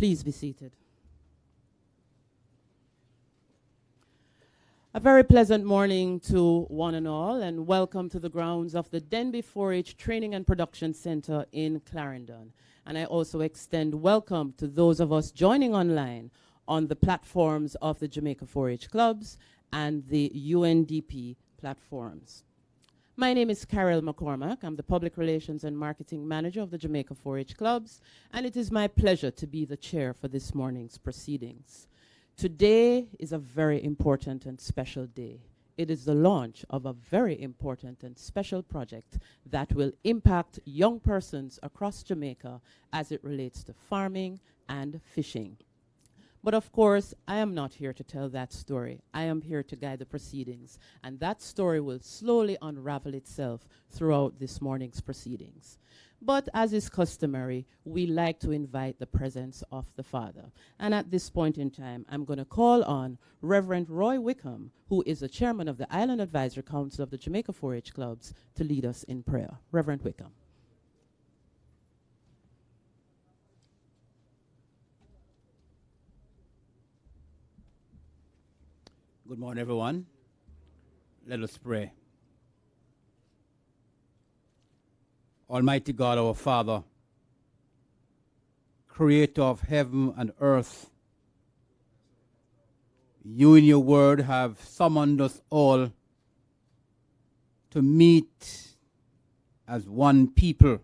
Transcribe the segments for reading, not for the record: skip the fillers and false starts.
Please be seated. A very pleasant morning to one and all, and welcome to the grounds of the Denby 4-H Training and Production Center in Clarendon. And I also extend welcome to those of us joining online on the platforms of the Jamaica 4-H clubs and the UNDP platforms. My name is Carol McCormack. I'm the Public Relations and Marketing Manager of the Jamaica 4-H clubs, and it is my pleasure to be the chair for this morning's proceedings. Today is a very important and special day. It is the launch of a very important and special project that will impact young persons across Jamaica as it relates to farming and fishing. But of course, I am not here to tell that story. I am here to guide the proceedings, and that story will slowly unravel itself throughout this morning's proceedings. But as is customary, we like to invite the presence of the Father. And at this point in time, I'm going to call on Reverend Roy Wickham, who is the chairman of the Island Advisory Council of the Jamaica 4-H clubs, to lead us in prayer. Reverend Wickham. Good morning, everyone. Let us pray. Almighty God, our Father, creator of heaven and earth, you in your word have summoned us all to meet as one people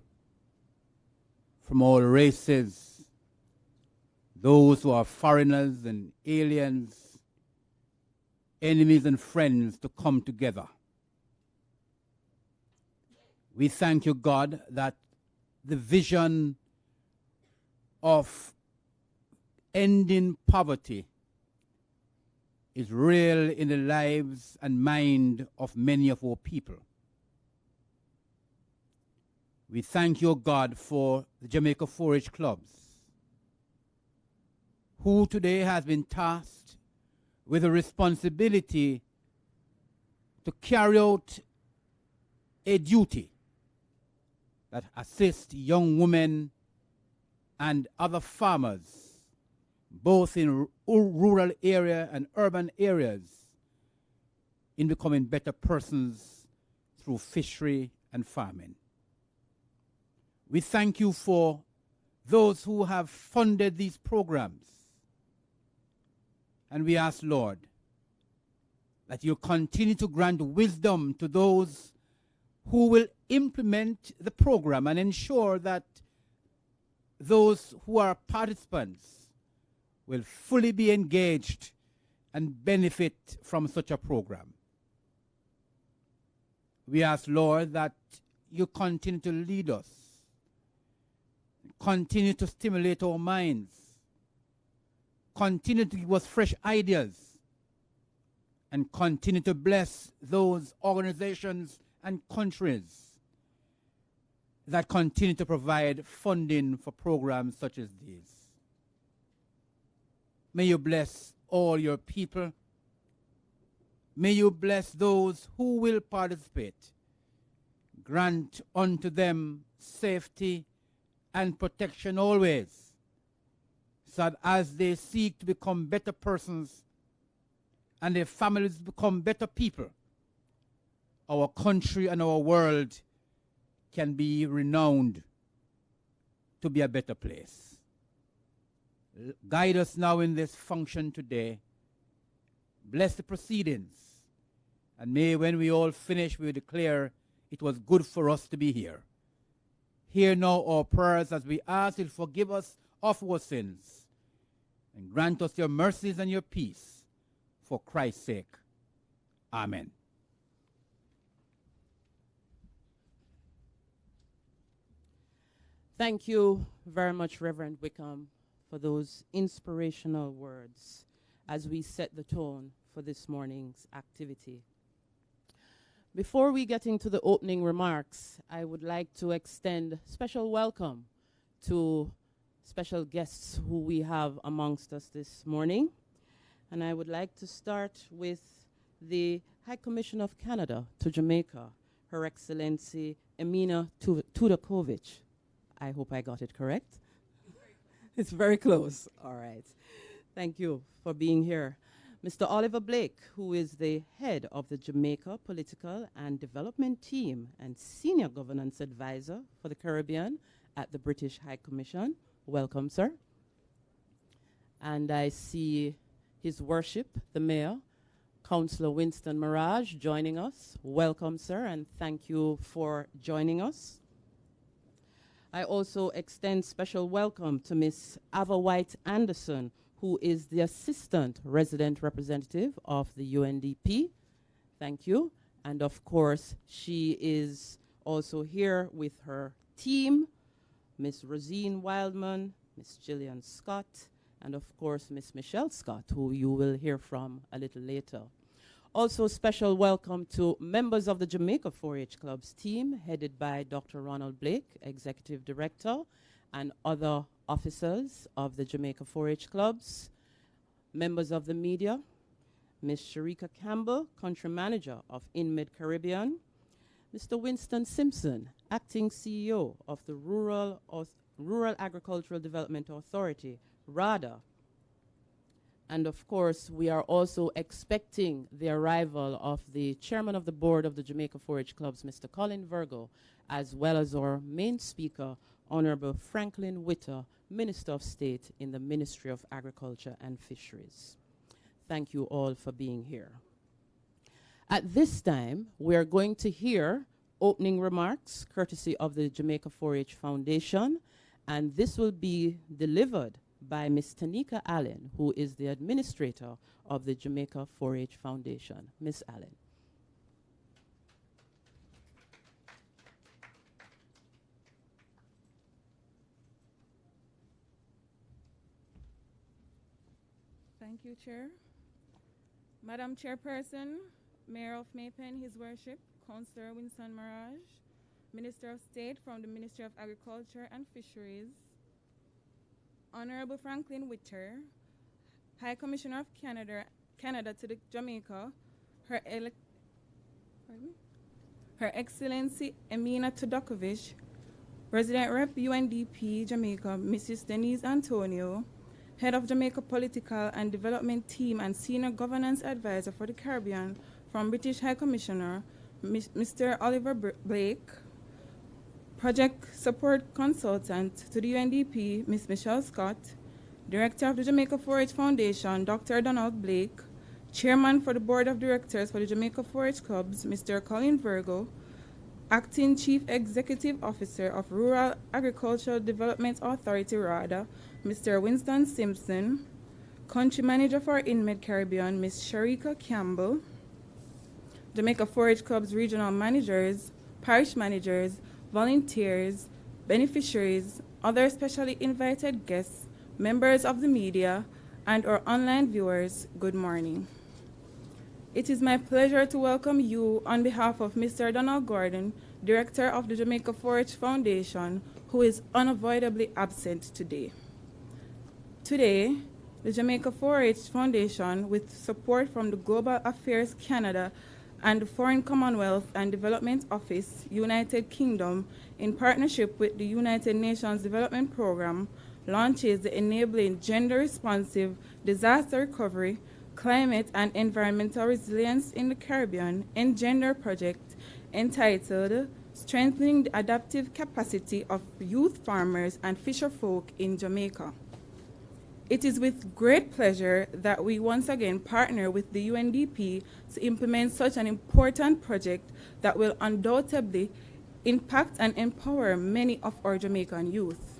from all races, those who are foreigners and aliens, enemies and friends, to come together. We thank you, God, that the vision of ending poverty is real in the lives and mind of many of our people. We thank you, God, for the Jamaica 4-H clubs, who today has been tasked with a responsibility to carry out a duty that assists young women and other farmers, both in rural area and urban areas, in becoming better persons through fishery and farming. We thank you for those who have funded these programs. And we ask, Lord, that you continue to grant wisdom to those who will implement the program and ensure that those who are participants will fully be engaged and benefit from such a program. We ask, Lord, that you continue to lead us, continue to stimulate our minds, continue to give us fresh ideas, and continue to bless those organizations and countries that continue to provide funding for programs such as these. May you bless all your people. May you bless those who will participate. Grant unto them safety and protection always, so that as they seek to become better persons and their families become better people, our country and our world can be renowned to be a better place. Guide us now in this function today. Bless the proceedings. And may when we all finish, we declare it was good for us to be here. Hear now our prayers as we ask you to forgive us of our sins and grant us your mercies and your peace for Christ's sake. Amen. Thank you very much, Reverend Wickham, for those inspirational words as we set the tone for this morning's activity. Before we get into the opening remarks, I would like to extend special welcome to special guests who we have amongst us this morning. And I would like to start with the High Commissioner of Canada to Jamaica, Her Excellency Emina Tudokovic. I hope I got it correct. It's very close. All right. Thank you for being here. Mr. Oliver Blake, who is the head of the Jamaica Political and Development Team and Senior Governance Advisor for the Caribbean at the British High Commission. Welcome, sir. And I see His Worship, the Mayor, Councillor Winston Mirage, joining us. Welcome, sir, and thank you for joining us. I also extend special welcome to Miss Ava White Anderson, who is the Assistant Resident Representative of the UNDP. Thank you. And of course, she is also here with her team, Miss Rosine Wildman, Miss Gillian Scott, and of course, Miss Michelle Scott, who you will hear from a little later. Also, special welcome to members of the Jamaica 4-H Club's team, headed by Dr. Ronald Blake, Executive Director, and other officers of the Jamaica 4-H Clubs, members of the media, Ms. Sharika Campbell, Country Manager of InMed Caribbean, Mr. Winston Simpson, Acting CEO of the Rural Agricultural Development Authority, RADA. And of course, we are also expecting the arrival of the Chairman of the Board of the Jamaica 4-H Clubs, Mr. Colin Virgo, as well as our main speaker, Honorable Franklin Witter, Minister of State in the Ministry of Agriculture and Fisheries. Thank you all for being here. At this time, we are going to hear opening remarks courtesy of the Jamaica 4-H Foundation, and this will be delivered by Ms. Tanika Allen, who is the administrator of the Jamaica 4-H Foundation. Ms. Allen. Thank you, Chair. Madam Chairperson, Mayor of Maypen, His Worship, Councillor Winston Mirage, Minister of State from the Ministry of Agriculture and Fisheries, Honorable Franklin Witter, High Commissioner of Canada to the Jamaica, Her Excellency Emina Tudokovic, Resident Rep UNDP Jamaica, Mrs. Denise Antonio, Head of Jamaica Political and Development Team and Senior Governance Advisor for the Caribbean from British High Commissioner, Mr. Oliver Blake, Project Support Consultant to the UNDP, Ms. Michelle Scott, Director of the Jamaica 4-H Foundation, Dr. Donald Blake, Chairman for the Board of Directors for the Jamaica 4-H Clubs, Mr. Colin Virgo, Acting Chief Executive Officer of Rural Agricultural Development Authority, RADA, Mr. Winston Simpson, Country Manager for InMed Caribbean, Ms. Sharika Campbell, Jamaica 4-H Clubs Regional Managers, Parish Managers, volunteers, beneficiaries, other specially invited guests, members of the media, and our online viewers, good morning. It is my pleasure to welcome you on behalf of Mr. Donald Gordon, Director of the Jamaica 4-H Foundation, who is unavoidably absent today. Today, the Jamaica 4-H Foundation, with support from the Global Affairs Canada and the Foreign Commonwealth and Development Office, United Kingdom, in partnership with the United Nations Development Programme, launches the Enabling Gender-Responsive Disaster Recovery, Climate and Environmental Resilience in the Caribbean (ENGENDER) project entitled Strengthening the Adaptive Capacity of Youth Farmers and Fisherfolk in Jamaica. It is with great pleasure that we once again partner with the UNDP to implement such an important project that will undoubtedly impact and empower many of our Jamaican youth.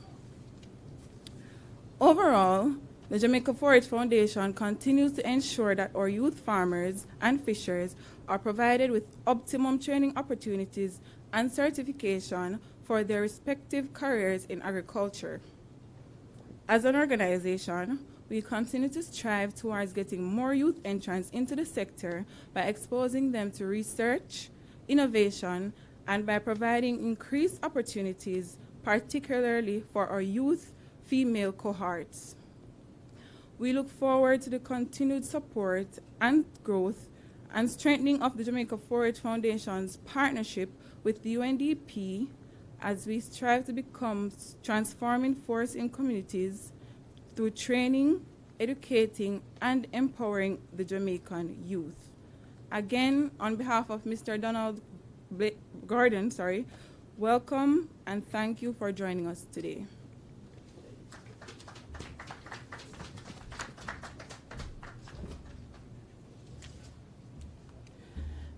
Overall, the Jamaica 4-H Foundation continues to ensure that our youth farmers and fishers are provided with optimum training opportunities and certification for their respective careers in agriculture. As an organization, we continue to strive towards getting more youth entrants into the sector by exposing them to research, innovation, and by providing increased opportunities, particularly for our youth female cohorts. We look forward to the continued support and growth and strengthening of the Jamaica 4-H Foundation's partnership with the UNDP as we strive to become transforming force in communities, through training, educating, and empowering the Jamaican youth. Again, on behalf of Mr. Gordon, welcome and thank you for joining us today.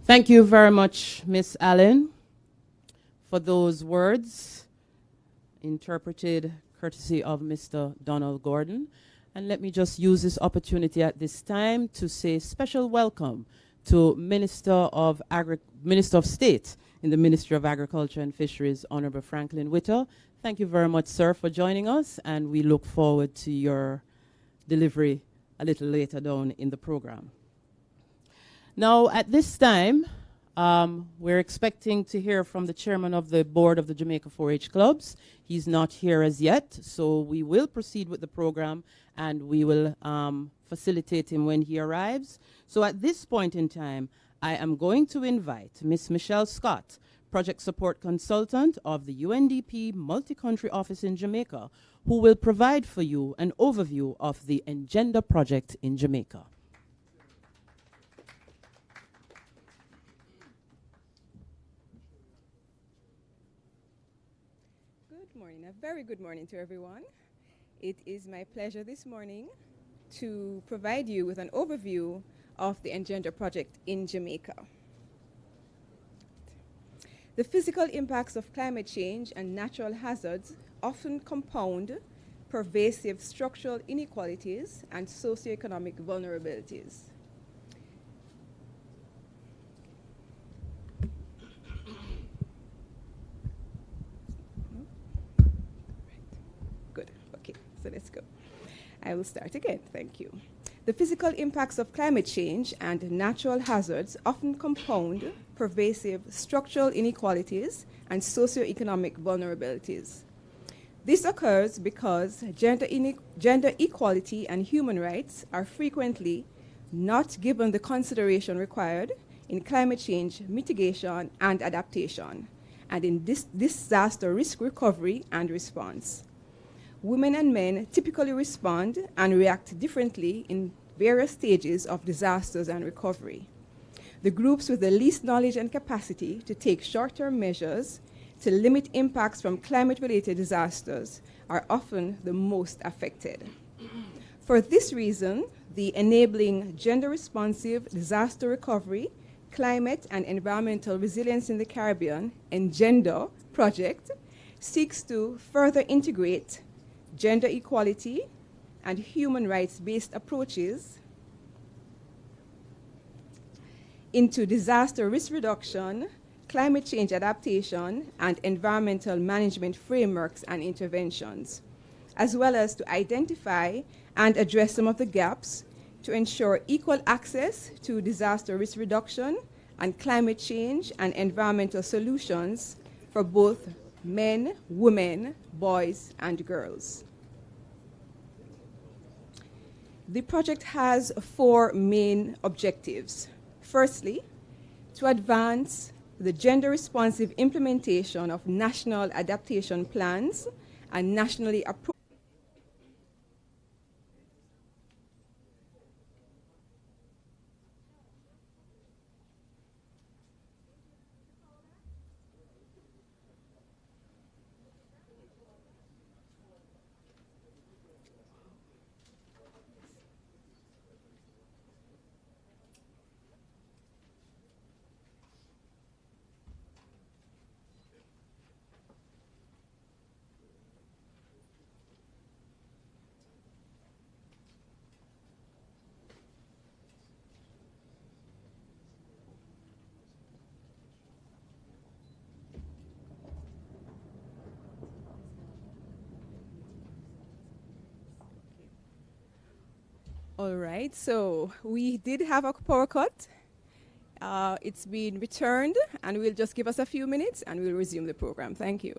Thank you very much, Miss Allen, for those words interpreted courtesy of Mr. Donald Gordon. And let me just use this opportunity at this time to say special welcome to Minister of State in the Ministry of Agriculture and Fisheries, Honorable Franklin Whittle. Thank you very much, sir, for joining us, and we look forward to your delivery a little later down in the program. Now, at this time, we're expecting to hear from the chairman of the board of the Jamaica 4-H clubs. He's not here as yet, so we will proceed with the program and we will facilitate him when he arrives. So at this point in time, I am going to invite Ms. Michelle Scott, project support consultant of the UNDP multi-country office in Jamaica, who will provide for you an overview of the Engender project in Jamaica. A very good morning to everyone. It is my pleasure this morning to provide you with an overview of the Engender project in Jamaica. The physical impacts of climate change and natural hazards often compound pervasive structural inequalities and socioeconomic vulnerabilities. So let's go. I will start again. Thank you. The physical impacts of climate change and natural hazards often compound pervasive structural inequalities and socioeconomic vulnerabilities. This occurs because gender equality and human rights are frequently not given the consideration required in climate change mitigation and adaptation, and in disaster risk recovery and response. Women and men typically respond and react differently in various stages of disasters and recovery. The groups with the least knowledge and capacity to take short-term measures to limit impacts from climate-related disasters are often the most affected. For this reason, the Enabling Gender-Responsive Disaster Recovery, Climate and Environmental Resilience in the Caribbean, Engender project, seeks to further integrate gender equality and human rights-based approaches into disaster risk reduction, climate change adaptation, and environmental management frameworks and interventions, as well as to identify and address some of the gaps to ensure equal access to disaster risk reduction and climate change and environmental solutions for both men, women, boys, and girls. The project has 4 main objectives. Firstly, to advance the gender-responsive implementation of national adaptation plans and nationally approved All right, so we did have a power cut. It's been returned, and we'll just give us a few minutes, and we'll resume the program. Thank you.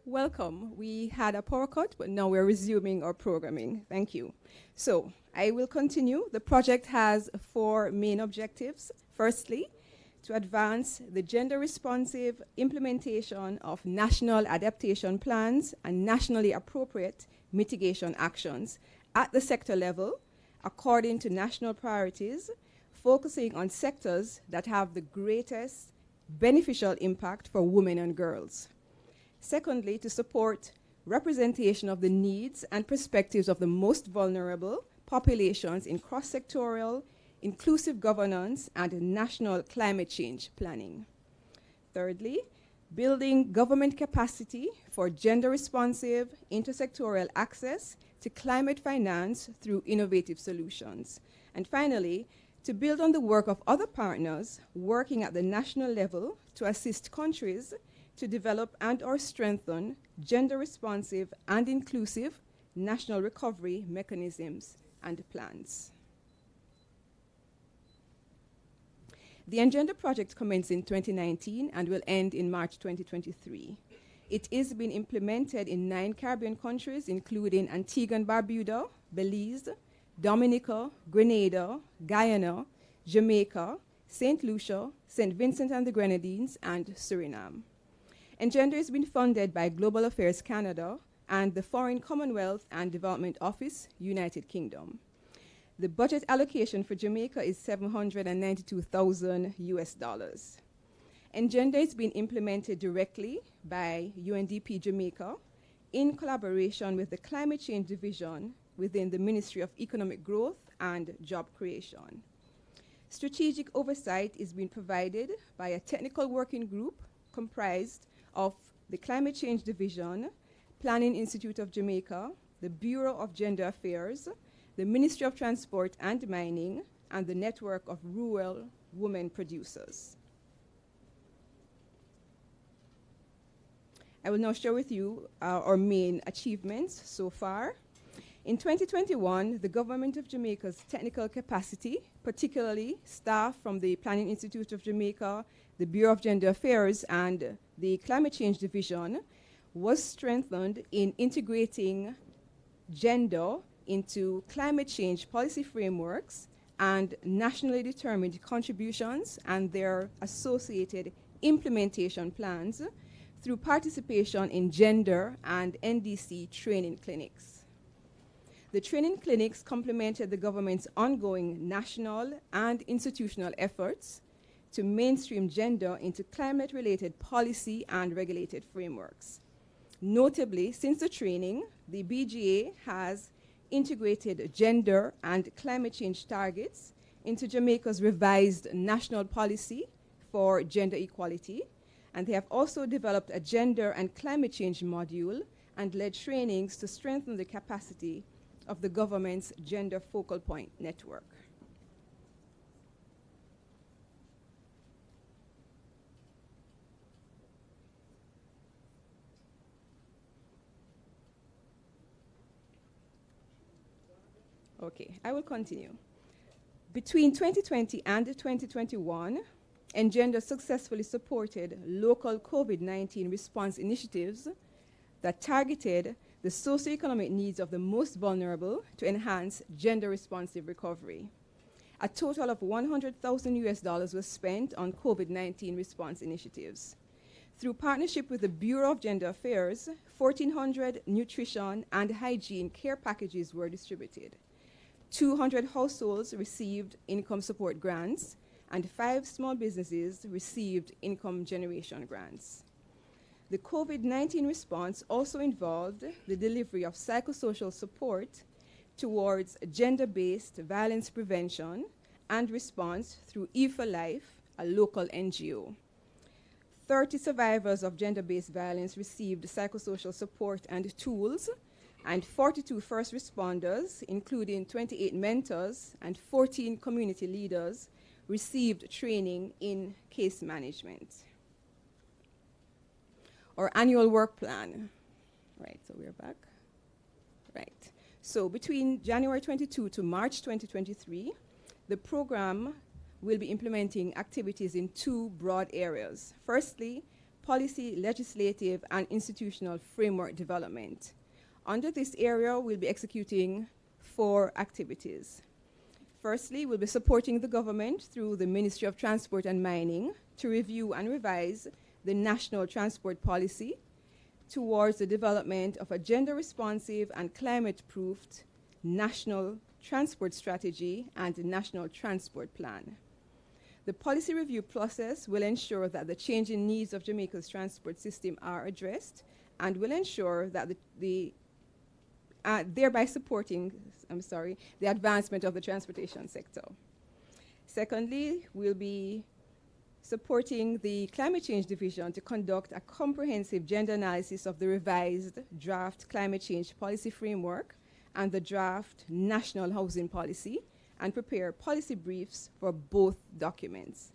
Welcome. We had a power cut, but now we're resuming our programming. Thank you. So I will continue. The project has 4 main objectives. Firstly, to advance the gender-responsive implementation of national adaptation plans and nationally appropriate mitigation actions at the sector level according to national priorities, focusing on sectors that have the greatest beneficial impact for women and girls. Secondly, to support representation of the needs and perspectives of the most vulnerable populations in cross-sectoral, inclusive governance, and national climate change planning. Thirdly, building government capacity for gender-responsive, intersectoral access to climate finance through innovative solutions. And finally, to build on the work of other partners working at the national level to assist countries to develop and/or strengthen gender-responsive and inclusive national recovery mechanisms and plans. The Engender project commenced in 2019 and will end in March 2023. It is being implemented in 9 Caribbean countries, including Antigua and Barbuda, Belize, Dominica, Grenada, Guyana, Jamaica, St. Lucia, St. Vincent and the Grenadines, and Suriname. Engender has been funded by Global Affairs Canada and the Foreign Commonwealth and Development Office, United Kingdom. The budget allocation for Jamaica is $792,000 US. Engender is being implemented directly by UNDP Jamaica in collaboration with the Climate Change Division within the Ministry of Economic Growth and Job Creation. Strategic oversight is being provided by a technical working group comprised of the Climate Change Division, Planning Institute of Jamaica, the Bureau of Gender Affairs, the Ministry of Transport and Mining, and the Network of Rural Women Producers. I will now share with you our main achievements so far. In 2021, the Government of Jamaica's technical capacity, particularly staff from the Planning Institute of Jamaica, the Bureau of Gender Affairs, and the Climate Change Division, was strengthened in integrating gender into climate change policy frameworks and nationally determined contributions and their associated implementation plans through participation in gender and NDC training clinics. The training clinics complemented the government's ongoing national and institutional efforts to mainstream gender into climate-related policy and regulated frameworks. Notably, since the training, the BGA has integrated gender and climate change targets into Jamaica's revised national policy for gender equality, and they have also developed a gender and climate change module and led trainings to strengthen the capacity of the government's gender focal point network. Okay, I will continue. Between 2020 and 2021, Engender successfully supported local COVID-19 response initiatives that targeted the socioeconomic needs of the most vulnerable to enhance gender-responsive recovery. A total of $100,000 US was spent on COVID-19 response initiatives. Through partnership with the Bureau of Gender Affairs, 1,400 nutrition and hygiene care packages were distributed. 200 households received income support grants, and 5 small businesses received income generation grants. The COVID-19 response also involved the delivery of psychosocial support towards gender-based violence prevention and response through E for Life, a local NGO. 30 survivors of gender-based violence received psychosocial support and tools, and 42 first responders, including 28 mentors and 14 community leaders, received training in case management. Our annual work plan. Right, so we're back. Right. So between January 22 to March 2023, the program will be implementing activities in 2 broad areas. Firstly, policy, legislative, and institutional framework development. Under this area, we'll be executing 4 activities. Firstly, we'll be supporting the government through the Ministry of Transport and Mining to review and revise the national transport policy towards the development of a gender-responsive and climate-proofed national transport strategy and national transport plan. The policy review process will ensure that the changing needs of Jamaica's transport system are addressed and will ensure that thereby supporting, the advancement of the transportation sector. Secondly, we'll be supporting the Climate Change Division to conduct a comprehensive gender analysis of the revised draft climate change policy framework and the draft national housing policy and prepare policy briefs for both documents.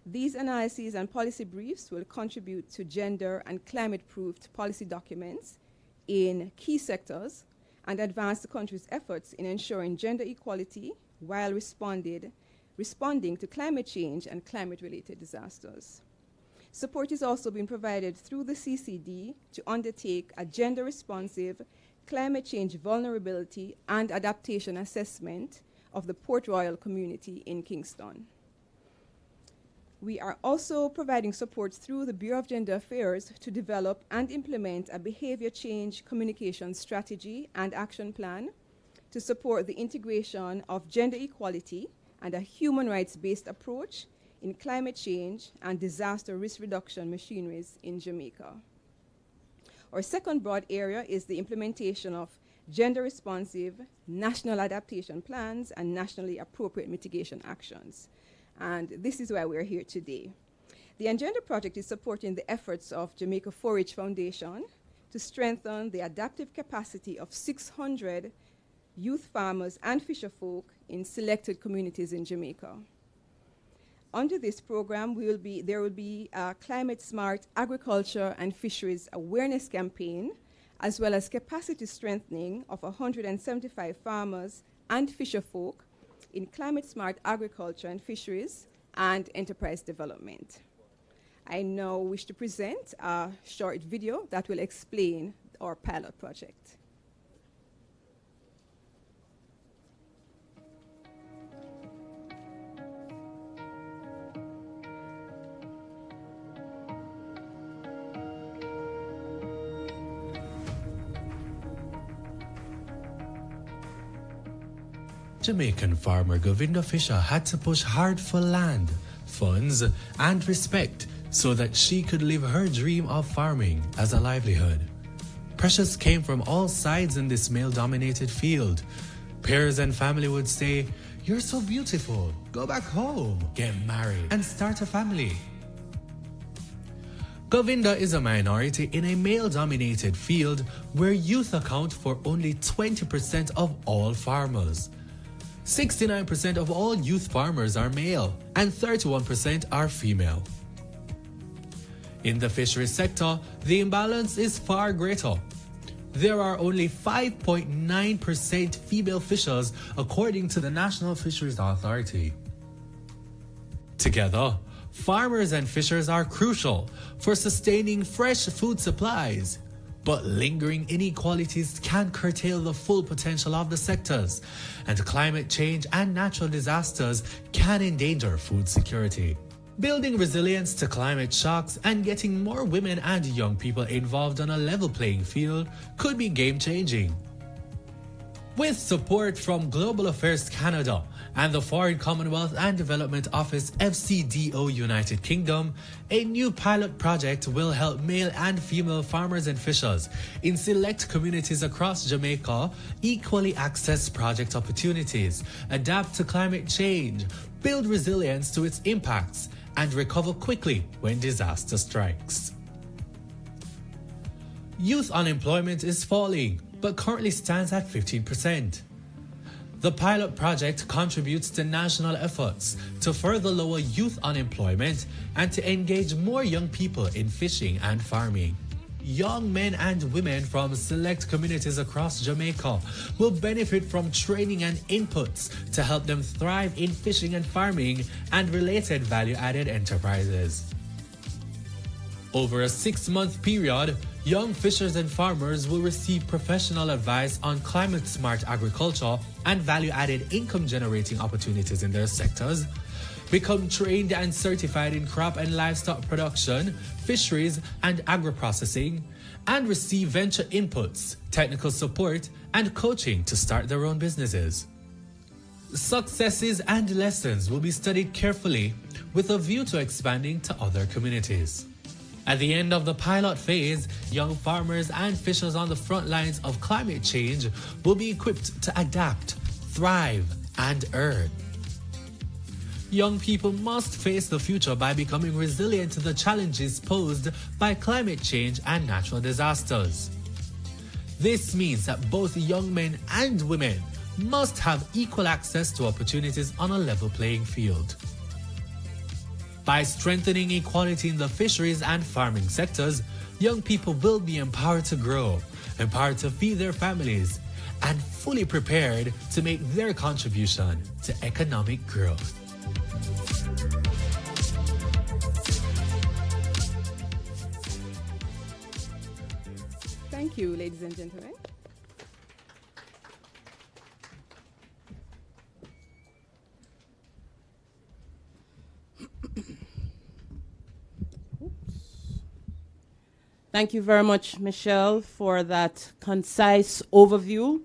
These analyses and policy briefs will contribute to gender and climate-proofed policy documents in key sectors and advance the country's efforts in ensuring gender equality while responding to climate change and climate-related disasters. Support is also being provided through the CCD to undertake a gender-responsive climate change vulnerability and adaptation assessment of the Port Royal community in Kingston. We are also providing support through the Bureau of Gender Affairs to develop and implement a behavior change communication strategy and action plan to support the integration of gender equality and a human rights-based approach in climate change and disaster risk reduction machineries in Jamaica. Our second broad area is the implementation of gender-responsive national adaptation plans and nationally appropriate mitigation actions. And this is why we're here today. The Engender Project is supporting the efforts of Jamaica 4-H Foundation to strengthen the adaptive capacity of 600 youth farmers and fisherfolk in selected communities in Jamaica. Under this program, there will be a climate-smart agriculture and fisheries awareness campaign, as well as capacity strengthening of 175 farmers and fisherfolk in climate-smart agriculture and fisheries and enterprise development. I now wish to present a short video that will explain our pilot project. Jamaican farmer Govinda Fisher had to push hard for land, funds, and respect so that she could live her dream of farming as a livelihood. Pressures came from all sides in this male-dominated field. Peers and family would say, "You're so beautiful, go back home, get married, and start a family." Govinda is a minority in a male-dominated field where youth account for only 20% of all farmers. 69% of all youth farmers are male and 31% are female. In the fisheries sector, the imbalance is far greater. There are only 5.9% female fishers according to the National Fisheries Authority. Together, farmers and fishers are crucial for sustaining fresh food supplies. But lingering inequalities can curtail the full potential of the sectors, and climate change and natural disasters can endanger food security. Building resilience to climate shocks and getting more women and young people involved on a level playing field could be game-changing. With support from Global Affairs Canada and the Foreign Commonwealth and Development Office FCDO United Kingdom, a new pilot project will help male and female farmers and fishers in select communities across Jamaica equally access project opportunities, adapt to climate change, build resilience to its impacts, and recover quickly when disaster strikes. Youth unemployment is falling, but currently stands at 15%. The pilot project contributes to national efforts to further lower youth unemployment and to engage more young people in fishing and farming. Young men and women from select communities across Jamaica will benefit from training and inputs to help them thrive in fishing and farming and related value-added enterprises. Over a 6-month period, young fishers and farmers will receive professional advice on climate-smart agriculture and value-added income-generating opportunities in their sectors, become trained and certified in crop and livestock production, fisheries, and agro-processing, and receive venture inputs, technical support, and coaching to start their own businesses. Successes and lessons will be studied carefully with a view to expanding to other communities. At the end of the pilot phase, young farmers and fishers on the front lines of climate change will be equipped to adapt, thrive, and earn. Young people must face the future by becoming resilient to the challenges posed by climate change and natural disasters. This means that both young men and women must have equal access to opportunities on a level playing field. By strengthening equality in the fisheries and farming sectors, young people will be empowered to grow, empowered to feed their families, and fully prepared to make their contribution to economic growth. Thank you, ladies and gentlemen. Thank you very much, Michelle, for that concise overview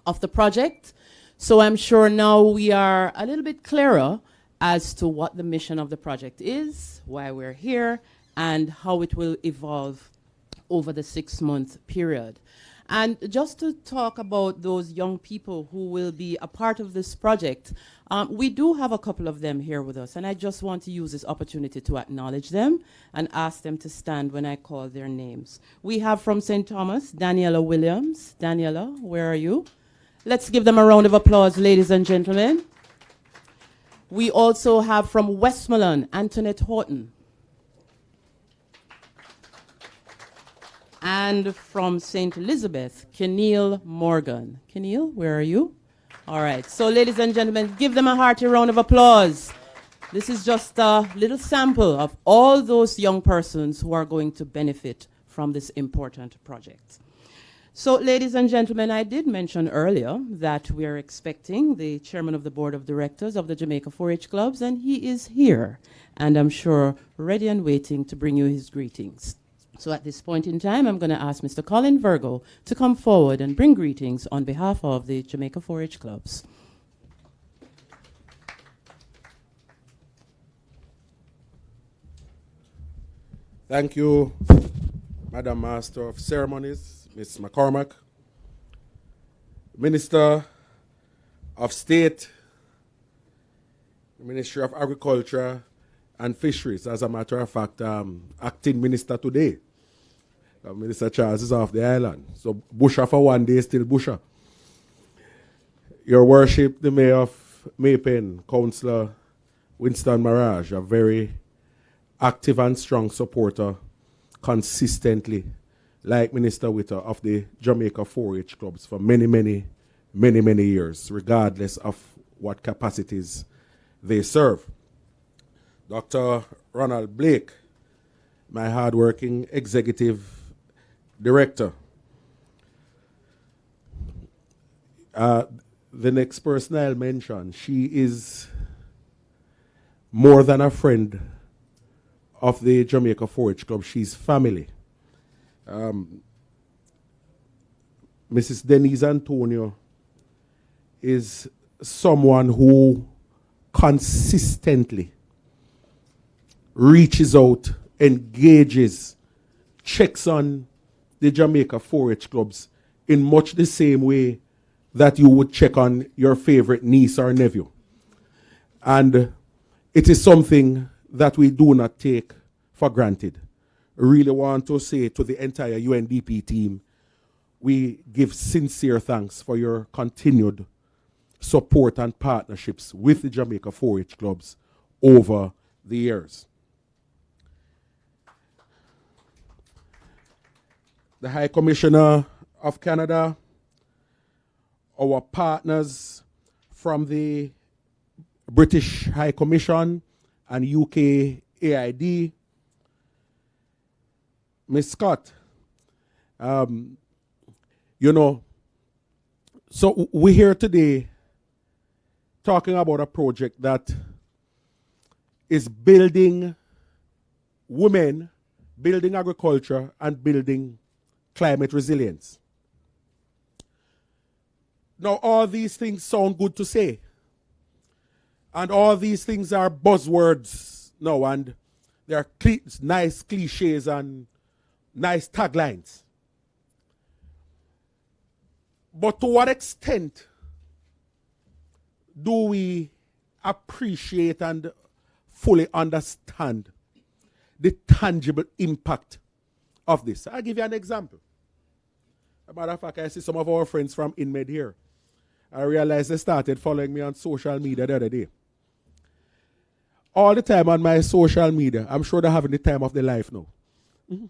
of the project. So I'm sure now we are a little bit clearer as to what the mission of the project is, why we're here, and how it will evolve over the 6-month period. And just to talk about those young people who will be a part of this project, we do have a couple of them here with us, and I just want to use this opportunity to acknowledge them and ask them to stand when I call their names. We have from St. Thomas, Daniela Williams. Daniela, where are you? Let's give them a round of applause, ladies and gentlemen. We also have from Westmoreland, Antoinette Horton. And from St. Elizabeth, Keneal Morgan. Keneal, where are you? All right. So, ladies and gentlemen, give them a hearty round of applause. This is just a little sample of all those young persons who are going to benefit from this important project. So, ladies and gentlemen, I did mention earlier that we are expecting the chairman of the board of directors of the Jamaica 4-H clubs, and he is here, and I'm sure ready and waiting to bring you his greetings. So at this point in time, I'm going to ask Mr. Colin Virgo to come forward and bring greetings on behalf of the Jamaica 4-H clubs. Thank you, Madam Master of Ceremonies, Ms. McCormack, Minister of State, Ministry of Agriculture and Fisheries. As a matter of fact, acting minister today. Minister Charles is off the island. So Busha for one day, still Busha. Your Worship, the Mayor of Maypen, Councillor Winston Marage, a very active and strong supporter consistently, like Minister Witter, of the Jamaica 4-H clubs for many years, regardless of what capacities they serve. Dr. Ronald Blake, my hard-working executive director. The next person I'll mention, she is more than a friend of the Jamaica 4-H club. She's family. Mrs. Denise Antonio is someone who consistently reaches out, engages, checks on the Jamaica 4-H clubs in much the same way that you would check on your favorite niece or nephew. And it is something that we do not take for granted. I really want to say to the entire UNDP team, we give sincere thanks for your continued support and partnerships with the Jamaica 4-H clubs over the years. The High Commissioner of Canada, our partners from the British High Commission and UK AID, Miss Scott, you know, so we're here today talking about a project that is building women, building agriculture, and building climate resilience. Now, all these things sound good to say. And all these things are buzzwords now, and they're nice cliches and nice taglines. But to what extent do we appreciate and fully understand the tangible impact of this? I'll give you an example. As a matter of fact, I see some of our friends from InMed here. I realized they started following me on social media the other day. All the time on my social media, I'm sure they're having the time of their life now. Mm-hmm.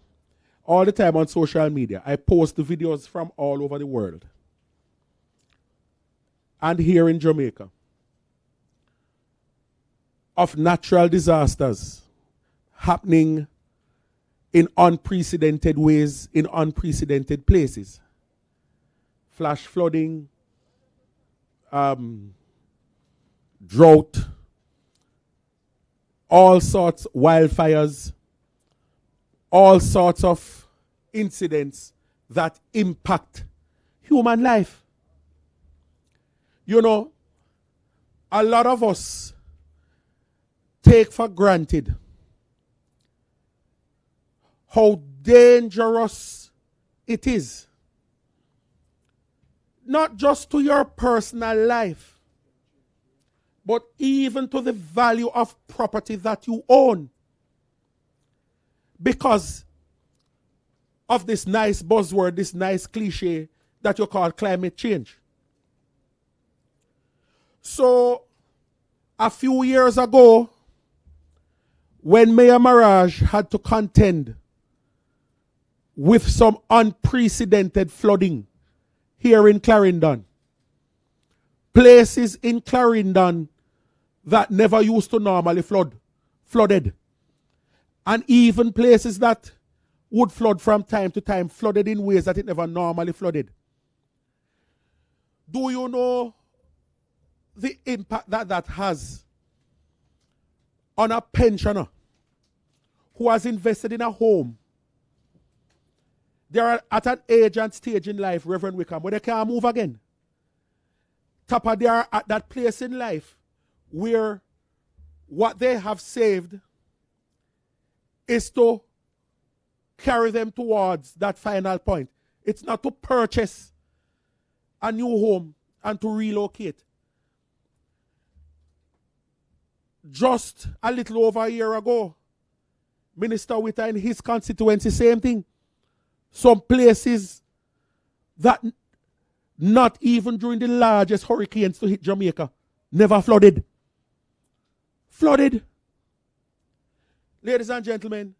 All the time on social media, I post the videos from all over the world. And here in Jamaica, of natural disasters happening in unprecedented ways, in unprecedented places. Flash flooding, drought, all sorts of wildfires, all sorts of incidents that impact human life. You know, a lot of us take for granted how dangerous it is. Not just to your personal life, but even to the value of property that you own. Because of this nice buzzword, this nice cliche that you call climate change. So, a few years ago, when Mayor Mirage had to contend with some unprecedented flooding here in Clarendon, places in Clarendon that never used to normally flooded. And even places that would flood from time to time, flooded in ways that it never normally flooded. Do you know the impact that that has on a pensioner who has invested in a home? They are at an age and stage in life, Reverend Wickham, where they can't move again. Tapa, they are at that place in life where what they have saved is to carry them towards that final point. It's not to purchase a new home and to relocate. Just a little over a year ago, Minister Witter in his constituency, same thing. Some places that not even during the largest hurricanes to hit Jamaica never flooded. Flooded. Ladies and gentlemen,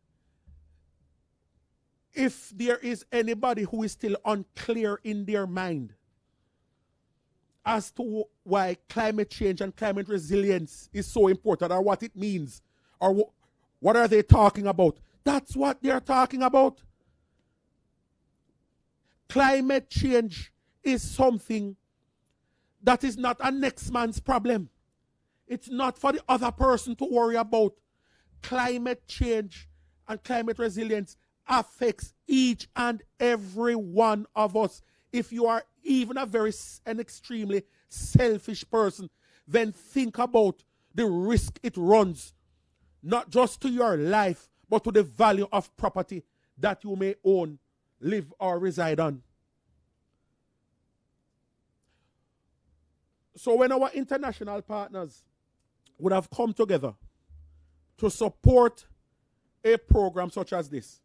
if there is anybody who is still unclear in their mind as to why climate change and climate resilience is so important, or what it means, or what are they talking about, that's what they're talking about. Climate change is something that is not a next man's problem. It's not for the other person to worry about. Climate change and climate resilience affects each and every one of us. If you are even an extremely selfish person, then think about the risk it runs, not just to your life, but to the value of property that you may own, live or reside on. So when our international partners would have come together to support a program such as this,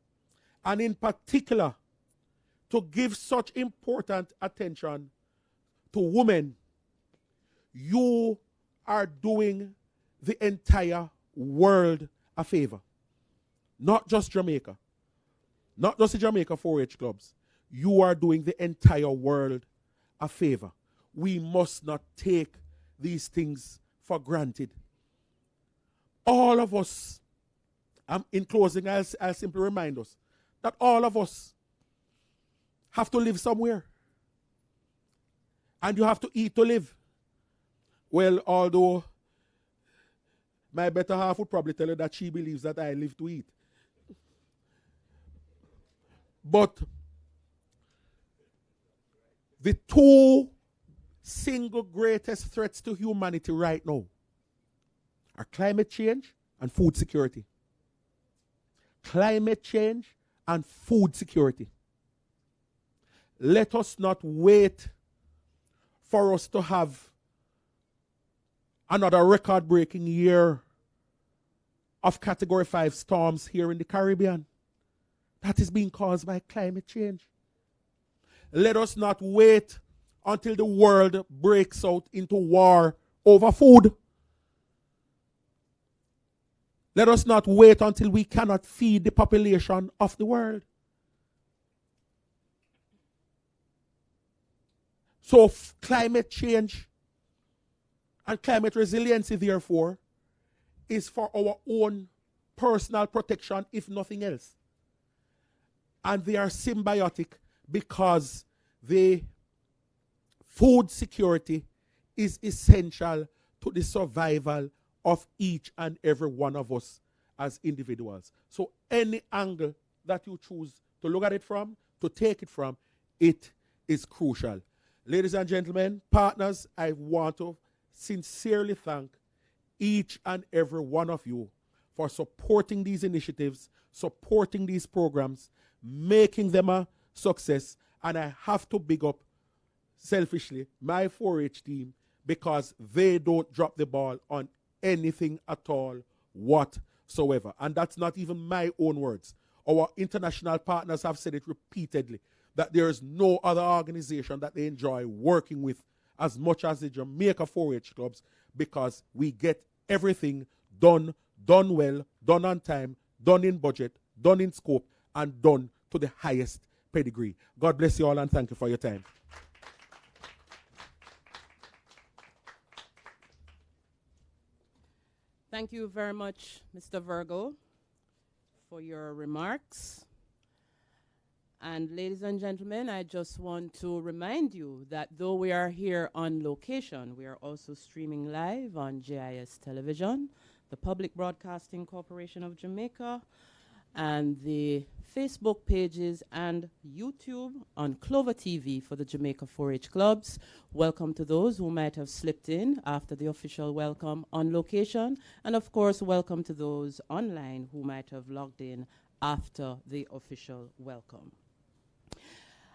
and in particular to give such important attention to women, you are doing the entire world a favor. Not just Jamaica. Not just the Jamaica 4-H clubs. You are doing the entire world a favor. We must not take these things for granted. All of us, in closing, I'll simply remind us that all of us have to live somewhere. And you have to eat to live. Well, although my better half would probably tell you that she believes that I live to eat. But the two single greatest threats to humanity right now are climate change and food security. Climate change and food security. Let us not wait for us to have another record-breaking year of Category 5 storms here in the Caribbean. That is being caused by climate change. Let us not wait until the world breaks out into war over food. Let us not wait until we cannot feed the population of the world. So climate change and climate resiliency, therefore, is for our own personal protection, if nothing else. And they are symbiotic because the food security is essential to the survival of each and every one of us as individuals. So any angle that you choose to look at it from, to take it from, it is crucial. Ladies and gentlemen, partners, I want to sincerely thank each and every one of you for supporting these initiatives, supporting these programs, making them a success. And I have to big up, selfishly, my 4-H team, because they don't drop the ball on anything at all whatsoever. And that's not even my own words. Our international partners have said it repeatedly, that there is no other organization that they enjoy working with as much as the Jamaica 4-H clubs, because we get everything done well, done on time, done in budget, done in scope, and done to the highest pedigree. God bless you all and thank you for your time. Thank you very much, Mr. Virgo, for your remarks. And ladies and gentlemen, I just want to remind you that though we are here on location, we are also streaming live on JIS Television, the Public Broadcasting Corporation of Jamaica, and the Facebook pages and YouTube on Clover TV for the Jamaica 4-H clubs. Welcome to those who might have slipped in after the official welcome on location. And of course, welcome to those online who might have logged in after the official welcome.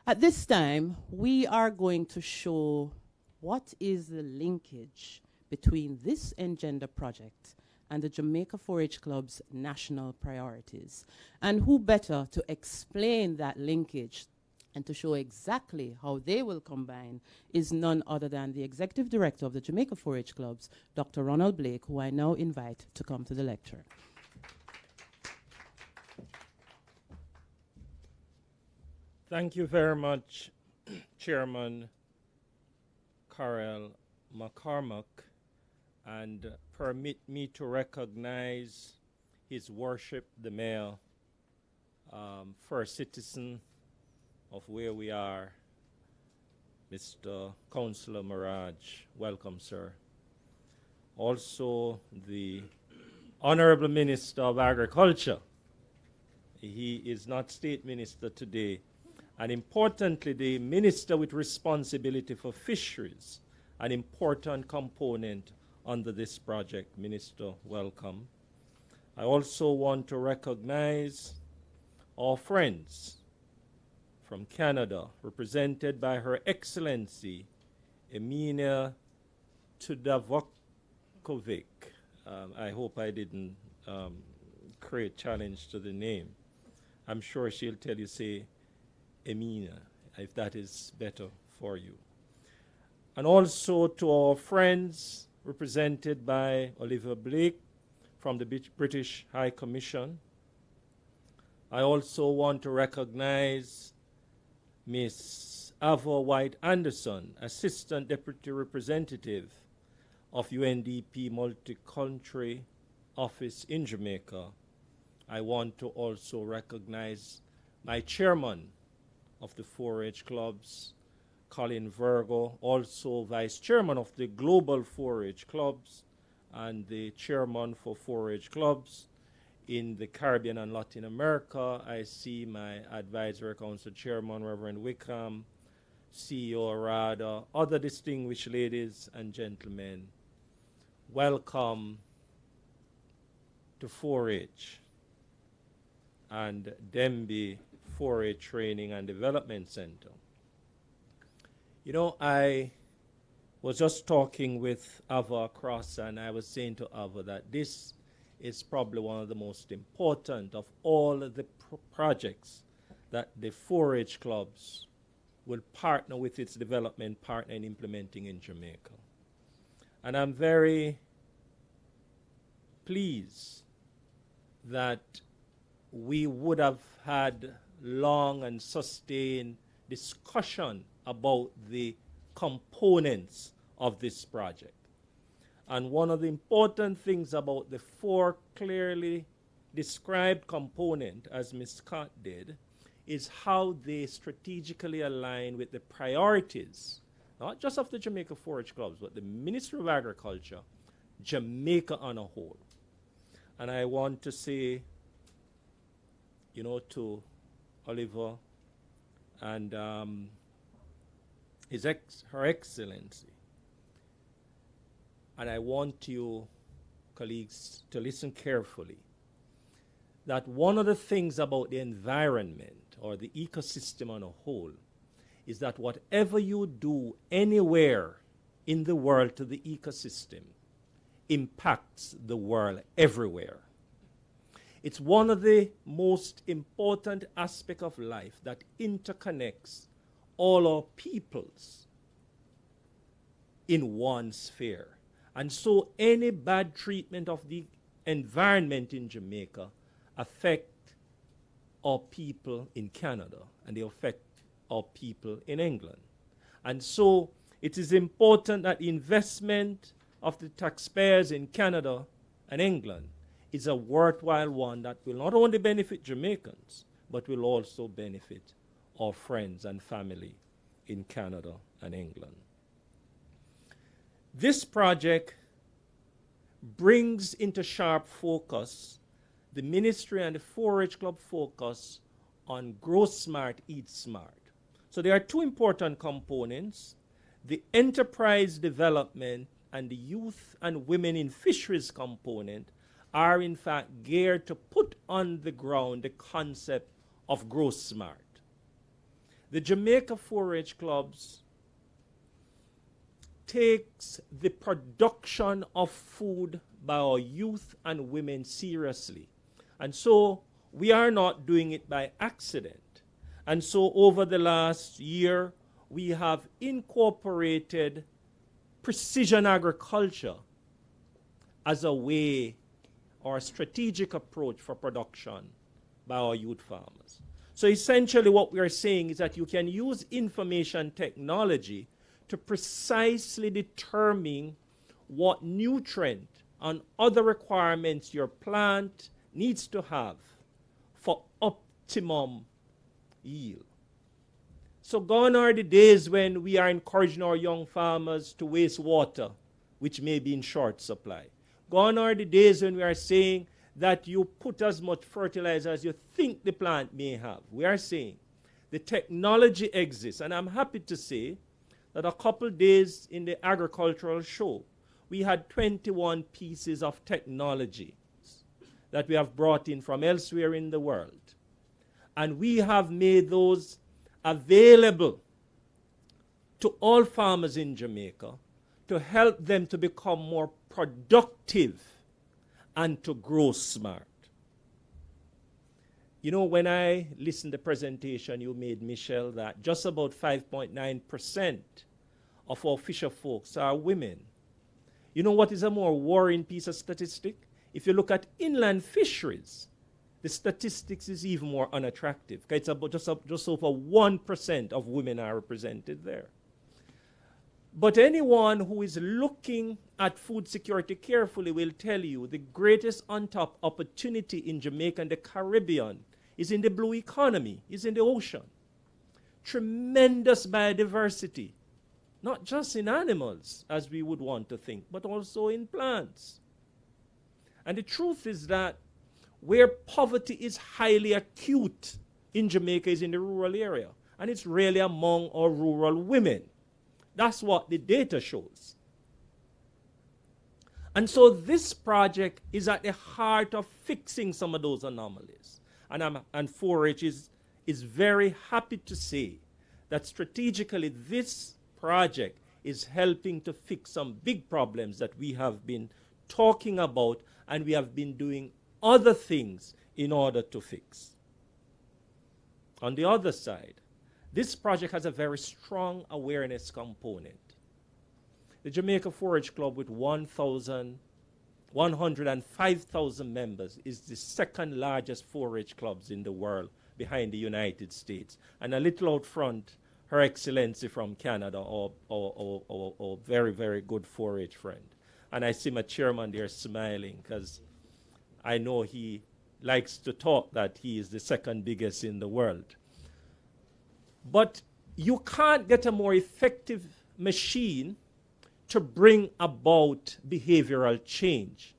At this time, we are going to show what is the linkage between this Engender project and the Jamaica 4-H Club's national priorities. And who better to explain that linkage and to show exactly how they will combine is none other than the Executive Director of the Jamaica 4-H Clubs, Dr. Ronald Blake, who I now invite to come to the lecture. Thank you very much, Chairman Karel McCormack, and permit me to recognize His Worship the Mayor, first citizen of where we are, Mr. Councillor Mirage. Welcome, sir. Also, the Honorable Minister of Agriculture. He is not State Minister today. And importantly, the Minister with responsibility for fisheries, an important component under this project. Minister, welcome. I also want to recognize our friends from Canada, represented by Her Excellency Emina Tudavokovic. I hope I didn't create challenge to the name. I'm sure she'll tell you, say, Emina, if that is better for you. And also to our friends represented by Oliver Blake from the British High Commission. I also want to recognize Miss Ava White Anderson, Assistant Deputy Representative of UNDP Multi-Country Office in Jamaica. I want to also recognize my chairman of the 4-H clubs, Colin Virgo, also vice chairman of the global 4-H clubs and the chairman for 4-H clubs in the Caribbean and Latin America. I see my advisory council chairman, Reverend Wickham, CEO Arada, other distinguished ladies and gentlemen. Welcome to 4-H and Denby 4-H Training and Development Center. You know, I was just talking with Ava Cross, and I was saying to Ava that this is probably one of the most important of all of the projects that the 4-H clubs will partner with its development partner in implementing in Jamaica. And I'm very pleased that we would have had long and sustained discussion about the components of this project. And one of the important things about the 4 clearly described components, as Ms. Scott did, is how they strategically align with the priorities, not just of the Jamaica 4-H clubs, but the Ministry of Agriculture, Jamaica on a whole. And I want to say, you know, to Oliver and Her Excellency, and I want you, colleagues, to listen carefully, that one of the things about the environment or the ecosystem on a whole is that whatever you do anywhere in the world to the ecosystem impacts the world everywhere. It's one of the most important aspects of life that interconnects all our peoples in one sphere. And so any bad treatment of the environment in Jamaica affect our people in Canada, and they affect our people in England. And so it is important that the investment of the taxpayers in Canada and England is a worthwhile one that will not only benefit Jamaicans, but will also benefit our friends and family in Canada and England. This project brings into sharp focus the ministry and the 4-H club focus on grow smart, eat smart. So there are 2 important components: the enterprise development and the youth and women in fisheries component are in fact geared to put on the ground the concept of grow smart. The Jamaica 4-H clubs takes the production of food by our youth and women seriously. And so we are not doing it by accident. And so over the last year, we have incorporated precision agriculture as a way or a strategic approach for production by our youth farmers. So essentially what we are saying is that you can use information technology to precisely determine what nutrient and other requirements your plant needs to have for optimum yield. So gone are the days when we are encouraging our young farmers to waste water, which may be in short supply. Gone are the days when we are saying that you put as much fertilizer as you think the plant may have. We are saying the technology exists, and I'm happy to say that a couple days in the agricultural show, we had 21 pieces of technology that we have brought in from elsewhere in the world. And we have made those available to all farmers in Jamaica to help them to become more productive and to grow smart. You know, when I listened to the presentation you made, Michelle, that just about 5.9% of our fisher folks are women. You know what is a more worrying piece of statistic? If you look at inland fisheries, the statistics is even more unattractive. It's about just over 1% of women are represented there. But anyone who is looking at food security carefully will tell you the greatest untapped opportunity in Jamaica and the Caribbean is in the blue economy, is in the ocean. Tremendous biodiversity, not just in animals, as we would want to think, but also in plants. And the truth is that where poverty is highly acute in Jamaica is in the rural area, and it's really among our rural women. That's what the data shows. And so this project is at the heart of fixing some of those anomalies. And 4-H is very happy to say that strategically this project is helping to fix some big problems that we have been talking about and we have been doing other things in order to fix. On the other side, this project has a very strong awareness component. The Jamaica 4-H Club with 105,000 members is the second largest 4-H clubs in the world behind the United States. And a little out front, Her Excellency from Canada, our very, very good 4-H friend. And I see my chairman there smiling because I know he likes to talk that he is the second biggest in the world. But you can't get a more effective machine to bring about behavioral change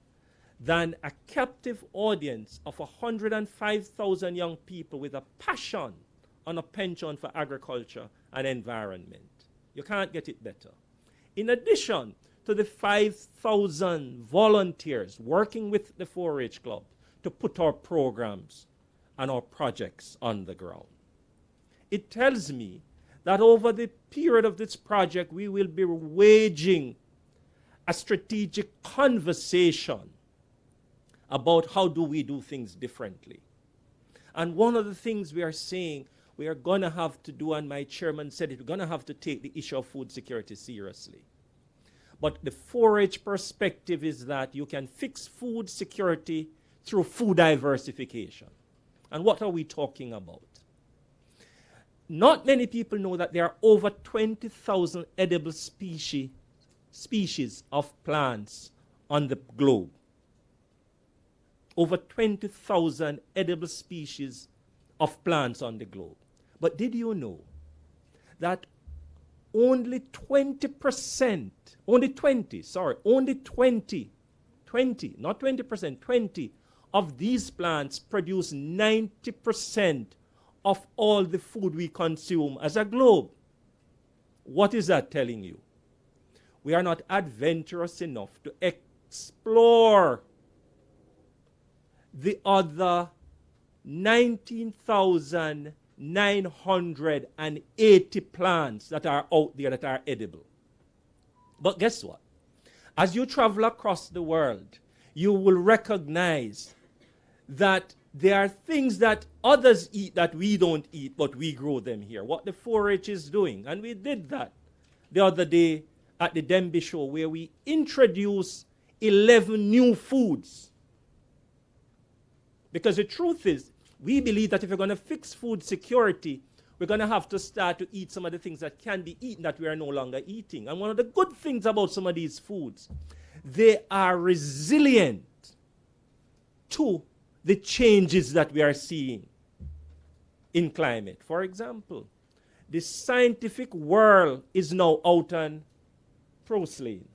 than a captive audience of 105,000 young people with a passion on a penchant for agriculture and environment. You can't get it better. In addition to the 5,000 volunteers working with the 4-H Club to put our programs and our projects on the ground. It tells me that over the period of this project, we will be waging a strategic conversation about how do we do things differently. And one of the things we are saying we are going to have to do, and my chairman said it, we're going to have to take the issue of food security seriously. But the 4-H perspective is that you can fix food security through food diversification. And what are we talking about? Not many people know that there are over 20,000 edible species of plants on the globe. Over 20,000 edible species of plants on the globe. But did you know that only 20%, not 20%, 20 of these plants produce 90% of all the food we consume as a globe? What is that telling you? We are not adventurous enough to explore the other 19,980 plants that are out there that are edible. But guess what? As you travel across the world, you will recognize that there are things that others eat that we don't eat, but we grow them here. What the 4-H is doing, and we did that the other day at the Denby show, where we introduced 11 new foods. Because the truth is, we believe that if we're going to fix food security, we're going to have to start to eat some of the things that can be eaten that we are no longer eating. And one of the good things about some of these foods, they are resilient to the changes that we are seeing in climate. For example, the scientific world is now out on purslane,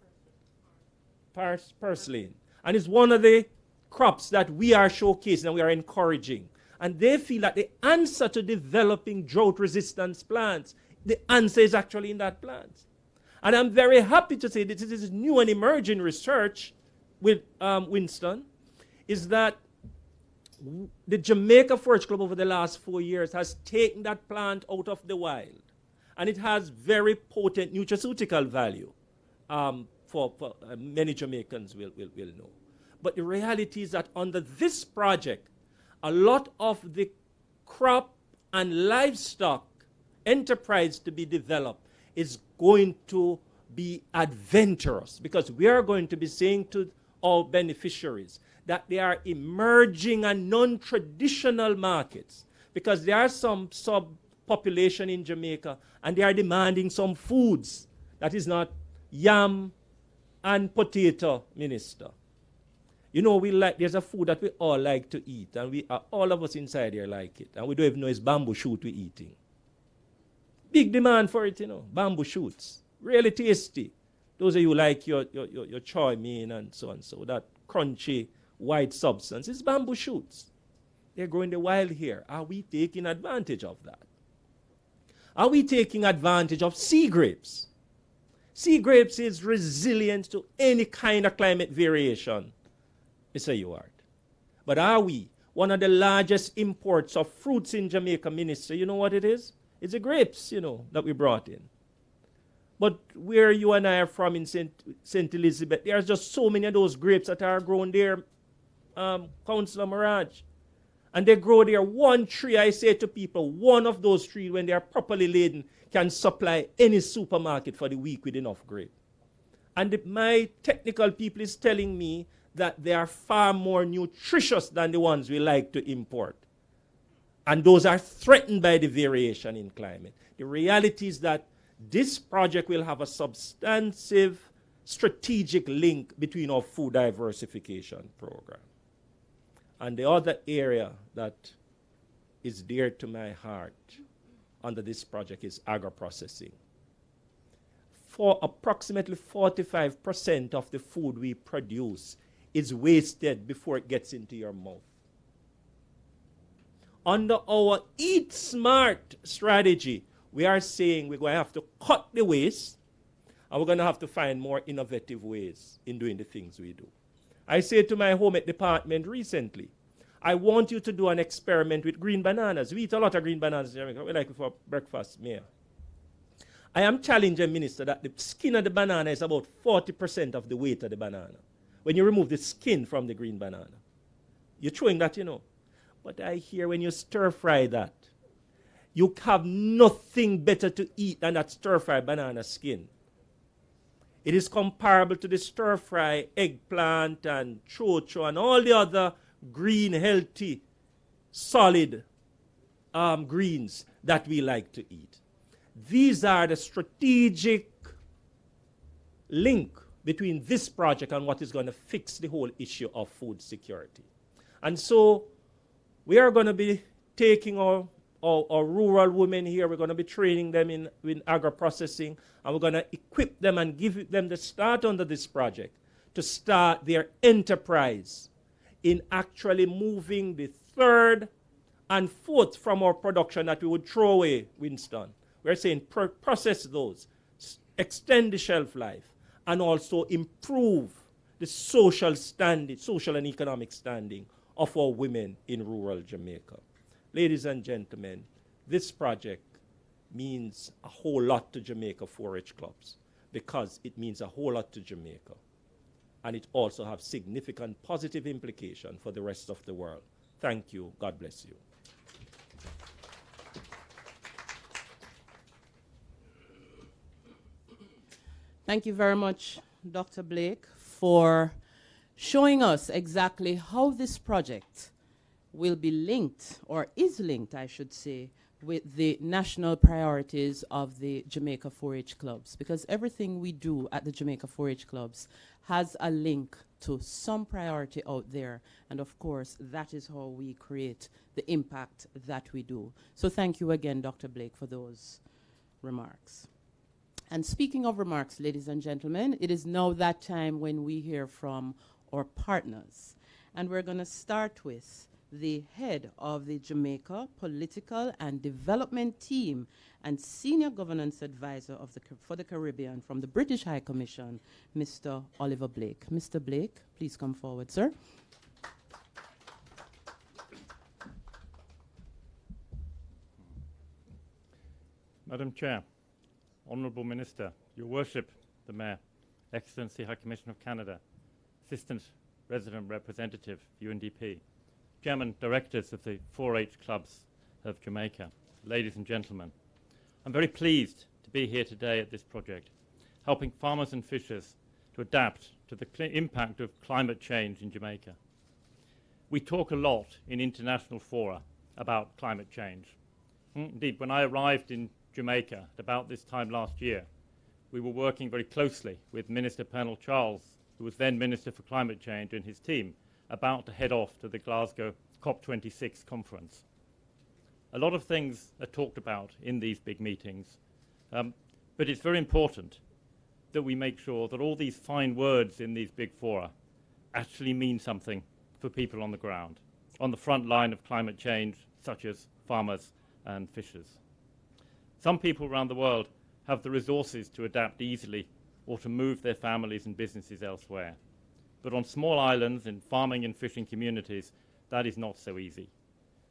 and it's one of the crops that we are showcasing and we are encouraging. And they feel that the answer to developing drought-resistant plants, the answer is actually in that plant. And I'm very happy to say that this is new and emerging research with Winston, is that the Jamaica 4-H Club over the last 4 years has taken that plant out of the wild. And it has very potent nutraceutical value, for many Jamaicans will know. But the reality is that under this project, a lot of the crop and livestock enterprise to be developed is going to be adventurous, because we are going to be saying to our beneficiaries that there are emerging and non-traditional markets, because there are some subpopulation in Jamaica and they are demanding some foods that is not yam and potato, Minister. You know, there's a food that we all like to eat, and all of us inside here like it, and we don't even know it's bamboo shoot we're eating. Big demand for it, you know, bamboo shoots. Really tasty. Those of you like your choy mein and so and so, that crunchy white substance, it's bamboo shoots. They're growing the wild here. Are we taking advantage of that? Are we taking advantage of sea grapes? Sea grapes is resilient to any kind of climate variation. It's a yard. But are we? One of the largest imports of fruits in Jamaica, Minister, you know what it is? It's the grapes, you know, that we brought in. But where you and I are from in St. Elizabeth, there's just so many of those grapes that are grown there, Councillor Mirage. And they grow there. One tree, I say to people, one of those trees, when they are properly laden, can supply any supermarket for the week with enough grape. And my technical people is telling me that they are far more nutritious than the ones we like to import. And those are threatened by the variation in climate. The reality is that this project will have a substantive strategic link between our food diversification program. And the other area that is dear to my heart under this project is agro-processing. For approximately 45% of the food we produce is wasted before it gets into your mouth. Under our Eat Smart strategy, we are saying we're going to have to cut the waste, and we're going to have to find more innovative ways in doing the things we do. I said to my home ec department recently, I want you to do an experiment with green bananas. We eat a lot of green bananas in Jamaica. We like it for breakfast, Mayor. I am challenging, Minister, that the skin of the banana is about 40% of the weight of the banana. When you remove the skin from the green banana. You're chewing that, you know. But I hear when you stir-fry that, you have nothing better to eat than that stir-fry banana skin. It is comparable to the stir-fry eggplant and chocho and all the other green, healthy, solid greens that we like to eat. These are the strategic link between this project and what is going to fix the whole issue of food security. And so we are going to be taking our rural women here, we're going to be training them in agro-processing, and we're going to equip them and give them the start under this project to start their enterprise in actually moving the third and fourth from our production that we would throw away, Winston. We're saying process those, extend the shelf life, and also improve the social and economic standing of our women in rural Jamaica. Ladies and gentlemen, this project means a whole lot to Jamaica 4-H clubs because it means a whole lot to Jamaica. And it also has significant positive implication for the rest of the world. Thank you. God bless you. Thank you very much, Dr. Blake, for showing us exactly how this project will be linked, or is linked, I should say, with the national priorities of the Jamaica 4-H clubs. Because everything we do at the Jamaica 4-H clubs has a link to some priority out there. And of course, that is how we create the impact that we do. So thank you again, Dr. Blake, for those remarks. And speaking of remarks, ladies and gentlemen, it is now that time when we hear from our partners. And we're going to start with the head of the Jamaica Political and Development Team and Senior Governance Advisor for the Caribbean from the British High Commission, Mr. Oliver Blake. Mr. Blake, please come forward, sir. Madam Chair, Honourable Minister, Your Worship, the Mayor, Excellency High Commissioner of Canada, Assistant Resident Representative, UNDP, Chairman Directors of the 4-H Clubs of Jamaica, ladies and gentlemen, I'm very pleased to be here today at this project, helping farmers and fishers to adapt to the impact of climate change in Jamaica. We talk a lot in international fora about climate change. Indeed, when I arrived in Jamaica at about this time last year, we were working very closely with Minister Pernell Charles, who was then Minister for Climate Change, and his team, about to head off to the Glasgow COP26 conference. A lot of things are talked about in these big meetings, but it's very important that we make sure that all these fine words in these big fora actually mean something for people on the ground, on the front line of climate change, such as farmers and fishers. Some people around the world have the resources to adapt easily or to move their families and businesses elsewhere. But on small islands in farming and fishing communities, that is not so easy.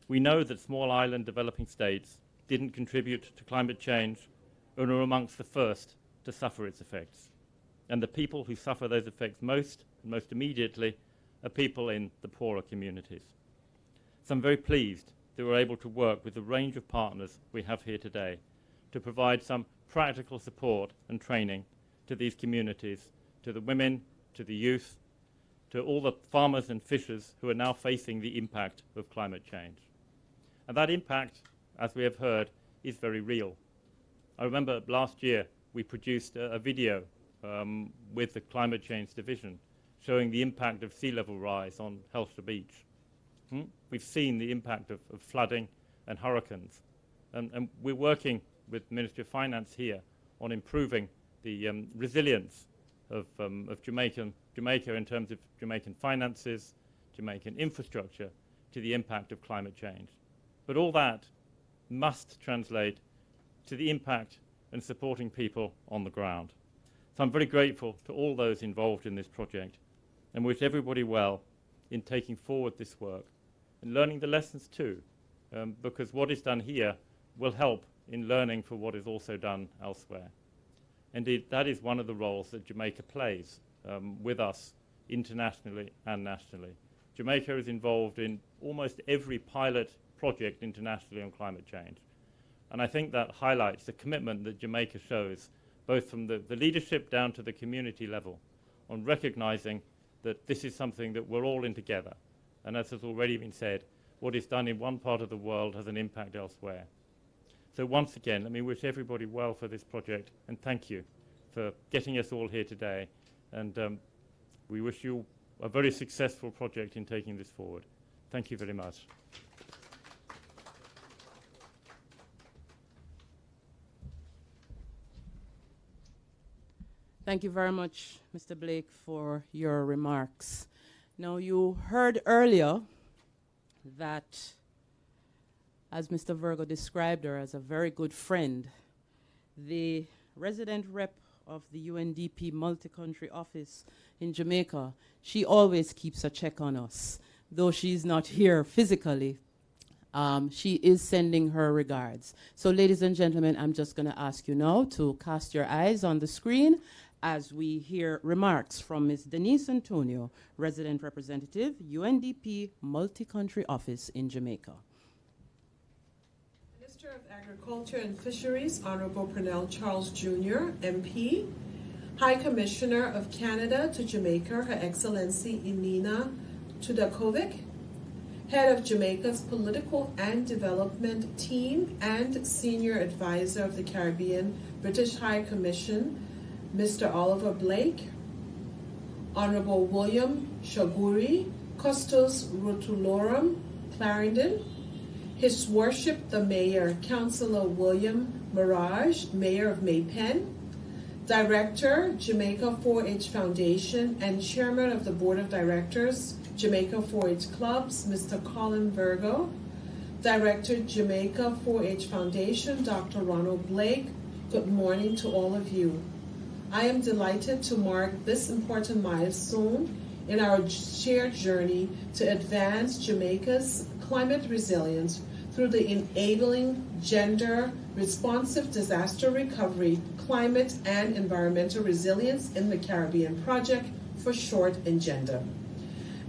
We know that small island developing states didn't contribute to climate change and are amongst the first to suffer its effects. And the people who suffer those effects most immediately are people in the poorer communities. So I'm very pleased that we're able to work with the range of partners we have here today to provide some practical support and training to these communities, to the women, to the youth, to all the farmers and fishers who are now facing the impact of climate change. And that impact, as we have heard, is very real. I remember last year we produced a video with the Climate Change Division showing the impact of sea level rise on Helstra Beach. We've seen the impact of flooding and hurricanes. And we're working with the Ministry of Finance here on improving the resilience of Jamaica in terms of Jamaican finances, Jamaican infrastructure to the impact of climate change. But all that must translate to the impact and supporting people on the ground. So I'm very grateful to all those involved in this project and wish everybody well in taking forward this work and learning the lessons too, because what is done here will help in learning for what is also done elsewhere. Indeed, that is one of the roles that Jamaica plays with us internationally and nationally. Jamaica is involved in almost every pilot project internationally on climate change. And I think that highlights the commitment that Jamaica shows, both from the leadership down to the community level, on recognizing that this is something that we're all in together. And as has already been said, what is done in one part of the world has an impact elsewhere. So once again, let me wish everybody well for this project, and thank you for getting us all here today. And we wish you a very successful project in taking this forward. Thank you very much. Thank you very much, Mr. Blake, for your remarks. Now, you heard earlier that, as Mr. Virgo described her as a very good friend, the resident rep of the UNDP multi-country office in Jamaica, she always keeps a check on us. Though she's not here physically, she is sending her regards. So, ladies and gentlemen, I'm just going to ask you now to cast your eyes on the screen as we hear remarks from Ms. Denise Antonio, Resident Representative, UNDP Multi-Country Office in Jamaica. Minister of Agriculture and Fisheries, Honorable Pernell Charles Jr., MP, High Commissioner of Canada to Jamaica, Her Excellency Emina Tudakovic, Head of Jamaica's Political and Development Team and Senior Advisor of the Caribbean British High Commission, Mr. Oliver Blake, Honorable William Shaguri, Custos Rotulorum, Clarendon, His Worship the Mayor, Councillor William Mirage, Mayor of Maypen, Director, Jamaica 4-H Foundation, and Chairman of the Board of Directors, Jamaica 4-H Clubs, Mr. Colin Virgo, Director, Jamaica 4-H Foundation, Dr. Ronald Blake. Good morning to all of you. I am delighted to mark this important milestone in our shared journey to advance Jamaica's climate resilience through the enabling gender responsive disaster recovery, climate and environmental resilience in the Caribbean project, for short, ENGENDA.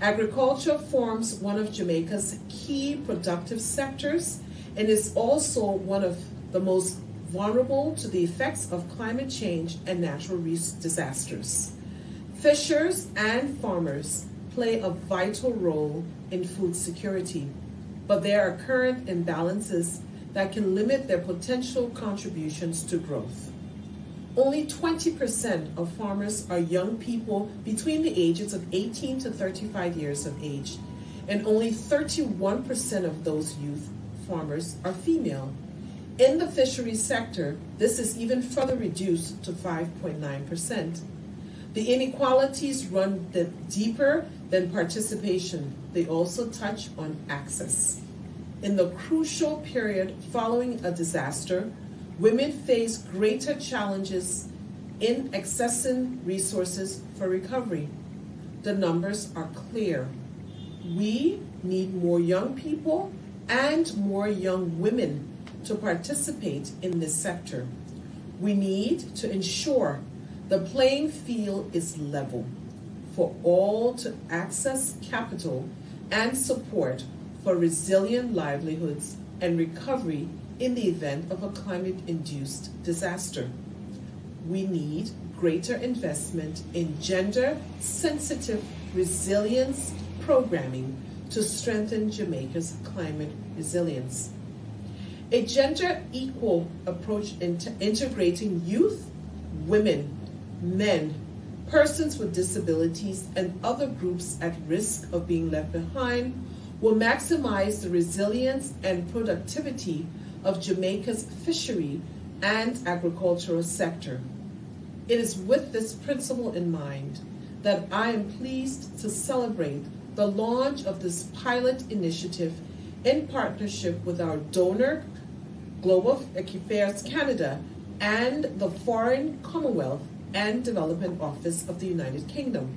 Agriculture forms one of Jamaica's key productive sectors and is also one of the most vulnerable to the effects of climate change and natural disasters. Fishers and farmers play a vital role in food security, but there are current imbalances that can limit their potential contributions to growth. Only 20% of farmers are young people between the ages of 18 to 35 years of age, and only 31% of those youth farmers are female. In the fisheries sector, this is even further reduced to 5.9%. The inequalities run deeper than participation. They also touch on access. In the crucial period following a disaster, women face greater challenges in accessing resources for recovery. The numbers are clear. We need more young people and more young women to participate in this sector. We need to ensure the playing field is level for all to access capital and support for resilient livelihoods and recovery in the event of a climate-induced disaster. We need greater investment in gender-sensitive resilience programming to strengthen Jamaica's climate resilience. A gender-equal approach integrating youth, women, men, persons with disabilities, and other groups at risk of being left behind will maximize the resilience and productivity of Jamaica's fishery and agricultural sector. It is with this principle in mind that I am pleased to celebrate the launch of this pilot initiative in partnership with our donor, Global Affairs Canada, and the Foreign Commonwealth and Development Office of the United Kingdom.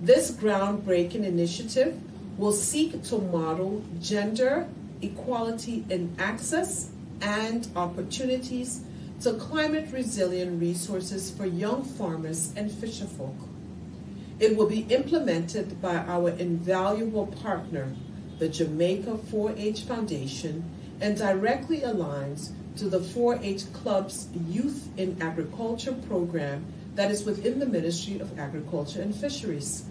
This groundbreaking initiative will seek to model gender equality in access and opportunities to climate resilient resources for young farmers and fisherfolk. It will be implemented by our invaluable partner, the Jamaica 4-H Foundation, and directly aligns to the 4-H Club's Youth in Agriculture program that is within the Ministry of Agriculture and Fisheries.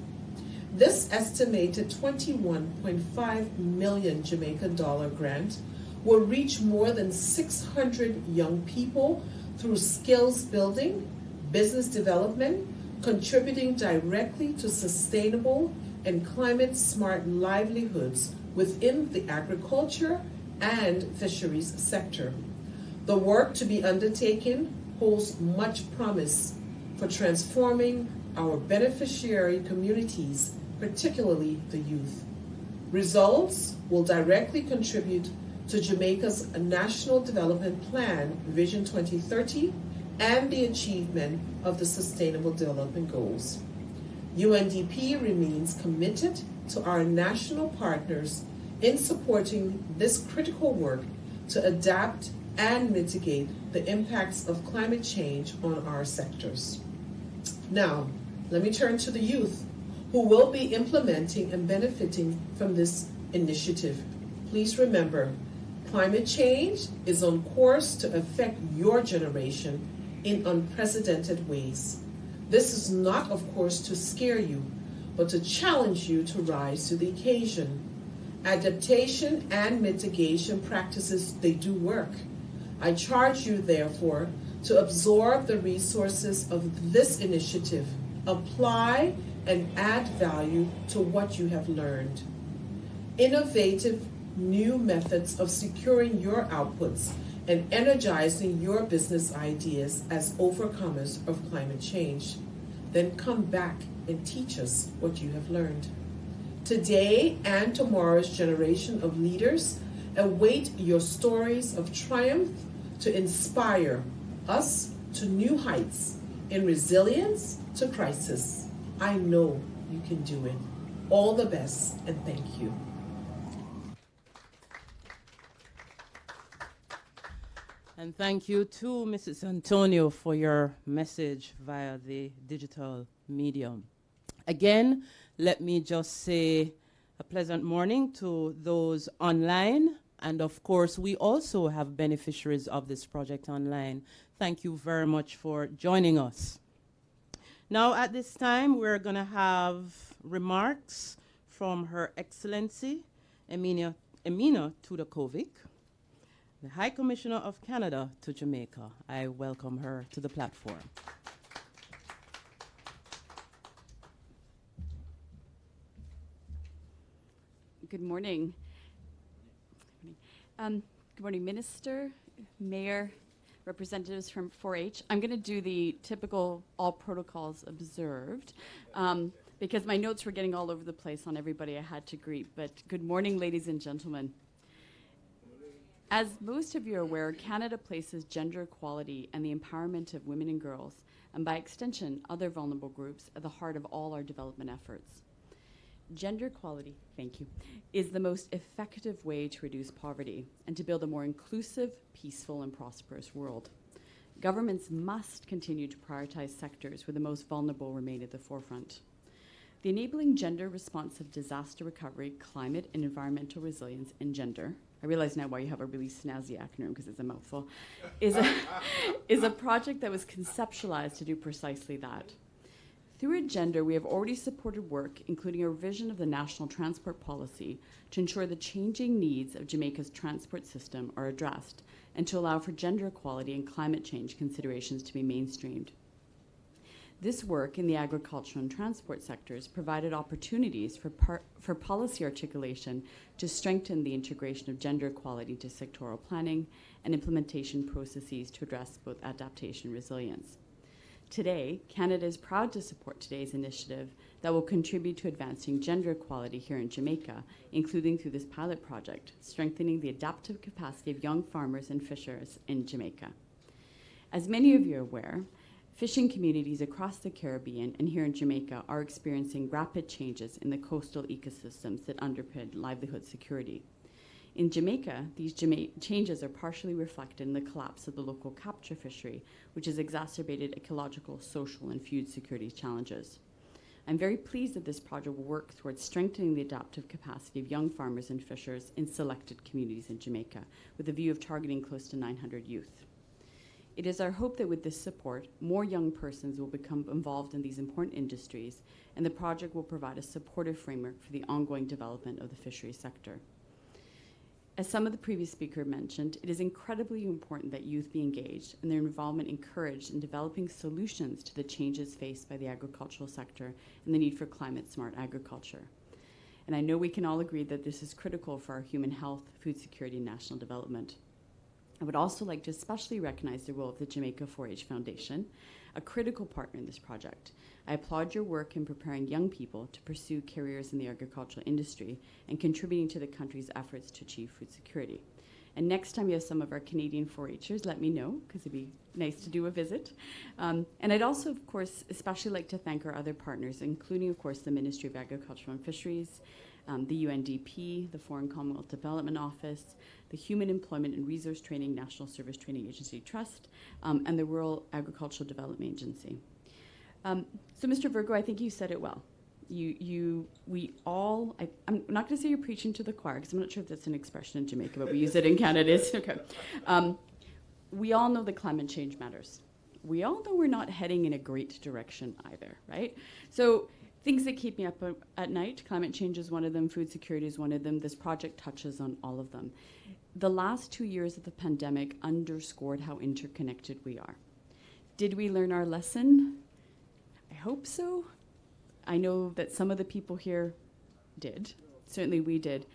This estimated $21.5 million Jamaican dollar grant will reach more than 600 young people through skills building, business development, contributing directly to sustainable and climate-smart livelihoods within the agriculture and fisheries sector. The work to be undertaken holds much promise for transforming our beneficiary communities, particularly the youth. Results will directly contribute to Jamaica's National Development Plan, Vision 2030, and the achievement of the Sustainable Development Goals. UNDP remains committed to our national partners in supporting this critical work to adapt and mitigate the impacts of climate change on our sectors. Now, let me turn to the youth who will be implementing and benefiting from this initiative. Please remember, climate change is on course to affect your generation in unprecedented ways. This is not, of course, to scare you, but to challenge you to rise to the occasion. Adaptation and mitigation practices, they do work. I charge you, therefore, to absorb the resources of this initiative, apply and add value to what you have learned. Innovative new methods of securing your outputs and energizing your business ideas as overcomers of climate change. Then come back and teach us what you have learned. Today and tomorrow's generation of leaders await your stories of triumph to inspire us to new heights, in resilience to crisis. I know you can do it. All the best, and thank you. And thank you to Mrs. Antonio for your message via the digital medium. Again, let me just say a pleasant morning to those online. And of course, we also have beneficiaries of this project online. Thank you very much for joining us. Now, at this time, we're going to have remarks from Her Excellency Emina Tudakovic. the High Commissioner of Canada to Jamaica. I welcome her to the platform. Good morning. Good morning, Minister, Mayor, representatives from 4-H. I'm going to do the typical all protocols observed because my notes were getting all over the place on everybody I had to greet. But good morning, ladies and gentlemen. As most of you are aware, Canada places gender equality and the empowerment of women and girls, and by extension, other vulnerable groups, at the heart of all our development efforts. Gender equality, thank you, is the most effective way to reduce poverty and to build a more inclusive, peaceful, and prosperous world. Governments must continue to prioritize sectors where the most vulnerable remain at the forefront. The Enabling Gender-Responsive Disaster Recovery, Climate and Environmental Resilience and Gender, I realize now why you have a really snazzy acronym because it's a mouthful, is a project that was conceptualized to do precisely that. Through Agenda, we have already supported work, including a revision of the National Transport Policy, to ensure the changing needs of Jamaica's transport system are addressed, and to allow for gender equality and climate change considerations to be mainstreamed. This work in the agricultural and transport sectors provided opportunities for policy articulation to strengthen the integration of gender equality to sectoral planning and implementation processes to address both adaptation and resilience. Today, Canada is proud to support today's initiative that will contribute to advancing gender equality here in Jamaica, including through this pilot project, strengthening the adaptive capacity of young farmers and fishers in Jamaica. As many of you are aware, fishing communities across the Caribbean and here in Jamaica are experiencing rapid changes in the coastal ecosystems that underpin livelihood security. In Jamaica, these changes are partially reflected in the collapse of the local capture fishery, which has exacerbated ecological, social, and food security challenges. I'm very pleased that this project will work towards strengthening the adaptive capacity of young farmers and fishers in selected communities in Jamaica, with a view of targeting close to 900 youth. It is our hope that with this support, more young persons will become involved in these important industries, and the project will provide a supportive framework for the ongoing development of the fisheries sector. As some of the previous speakers mentioned, it is incredibly important that youth be engaged and their involvement encouraged in developing solutions to the changes faced by the agricultural sector and the need for climate-smart agriculture. And I know we can all agree that this is critical for our human health, food security, and national development. I would also like to especially recognize the role of the Jamaica 4-H Foundation, a critical partner in this project. I applaud your work in preparing young people to pursue careers in the agricultural industry and contributing to the country's efforts to achieve food security. And next time you have some of our Canadian 4-Hers, let me know, because it'd be nice to do a visit. And I'd also, of course, especially like to thank our other partners, including, of course, the Ministry of Agriculture and Fisheries, the UNDP, the Foreign Commonwealth Development Office, the Human Employment and Resource Training National Service Training Agency Trust, and the Rural Agricultural Development Agency. So Mr. Virgo, I think you said it well. I'm not going to say you're preaching to the choir, because I'm not sure if that's an expression in Jamaica, but we use it in Canada. Okay. We all know that climate change matters. We all know we're not heading in a great direction either, right? So things that keep me up at night, climate change is one of them, food security is one of them. This project touches on all of them. The last 2 years of the pandemic underscored how interconnected we are. Did we learn our lesson? I hope so. I know that some of the people here did. Certainly we did.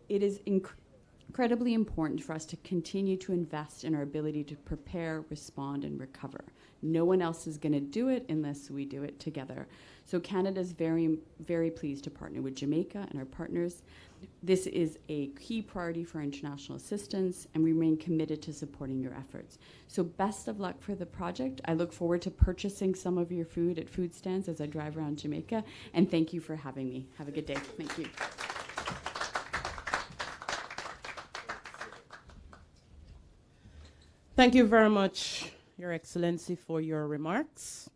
It is incredibly important for us to continue to invest in our ability to prepare, respond, and recover. No one else is going to do it unless we do it together. So Canada is very, very pleased to partner with Jamaica and our partners. This is a key priority for international assistance, and we remain committed to supporting your efforts. So best of luck for the project. I look forward to purchasing some of your food at food stands as I drive around Jamaica, and thank you for having me. Have a good day. Thank you. Thank you very much, Your Excellency, for your remarks.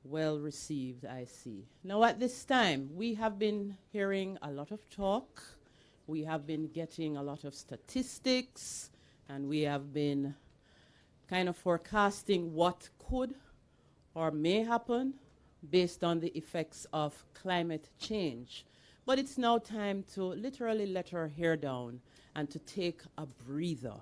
Well received, I see. Now at this time, we have been hearing a lot of talk. We have been getting a lot of statistics, and we have been kind of forecasting what could or may happen based on the effects of climate change. But it's now time to literally let our hair down and to take a breather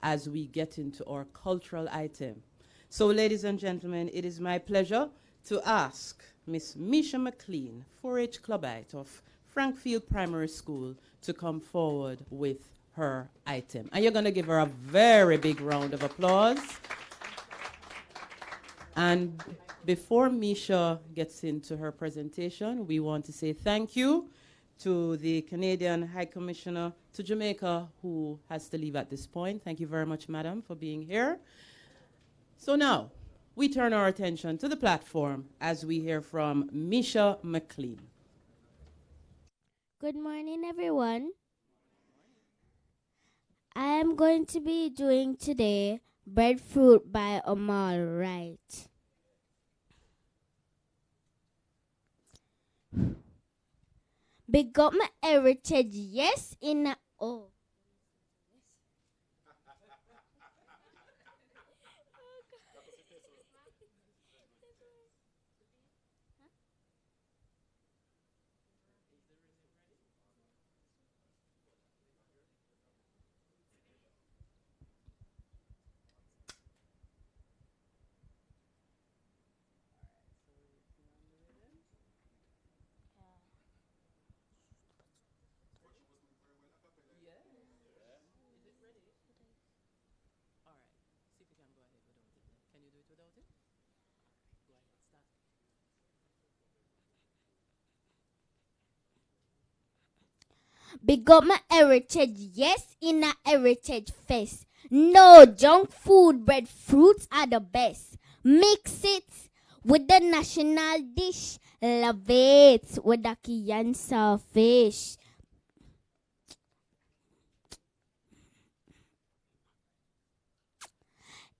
as we get into our cultural item. So, ladies and gentlemen, it is my pleasure to ask Miss Misha McLean, 4-H Clubite of Frankfield Primary School, to come forward with her item. And you're going to give her a very big round of applause. And before Misha gets into her presentation, we want to say thank you to the Canadian High Commissioner to Jamaica, who has to leave at this point. Thank you very much, madam, for being here. So now, we turn our attention to the platform as we hear from Misha McLean. Good morning, everyone. I am going to be doing today Breadfruit by Amal Wright. Big up my heritage, yes, in a oh. Big up my heritage, yes, in a heritage fest. No junk food, breadfruits are the best. Mix it with the national dish. Love it with the key and fish.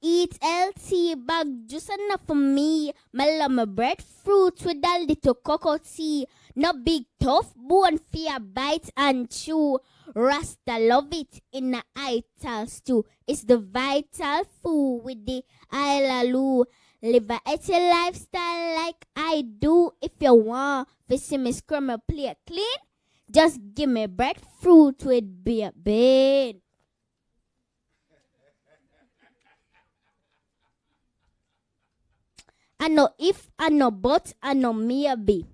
Eat healthy, bag just enough for me. My love my breadfruit with a little cocoa tea. No big tough bone for your bite and chew. Rasta love it in a ital stew. It's the vital food with the ilalu. Live a healthy lifestyle like I do. If you want to see me scrum a plate clean, just give me breadfruit with beer bean. I know if, I know but, I know maybe.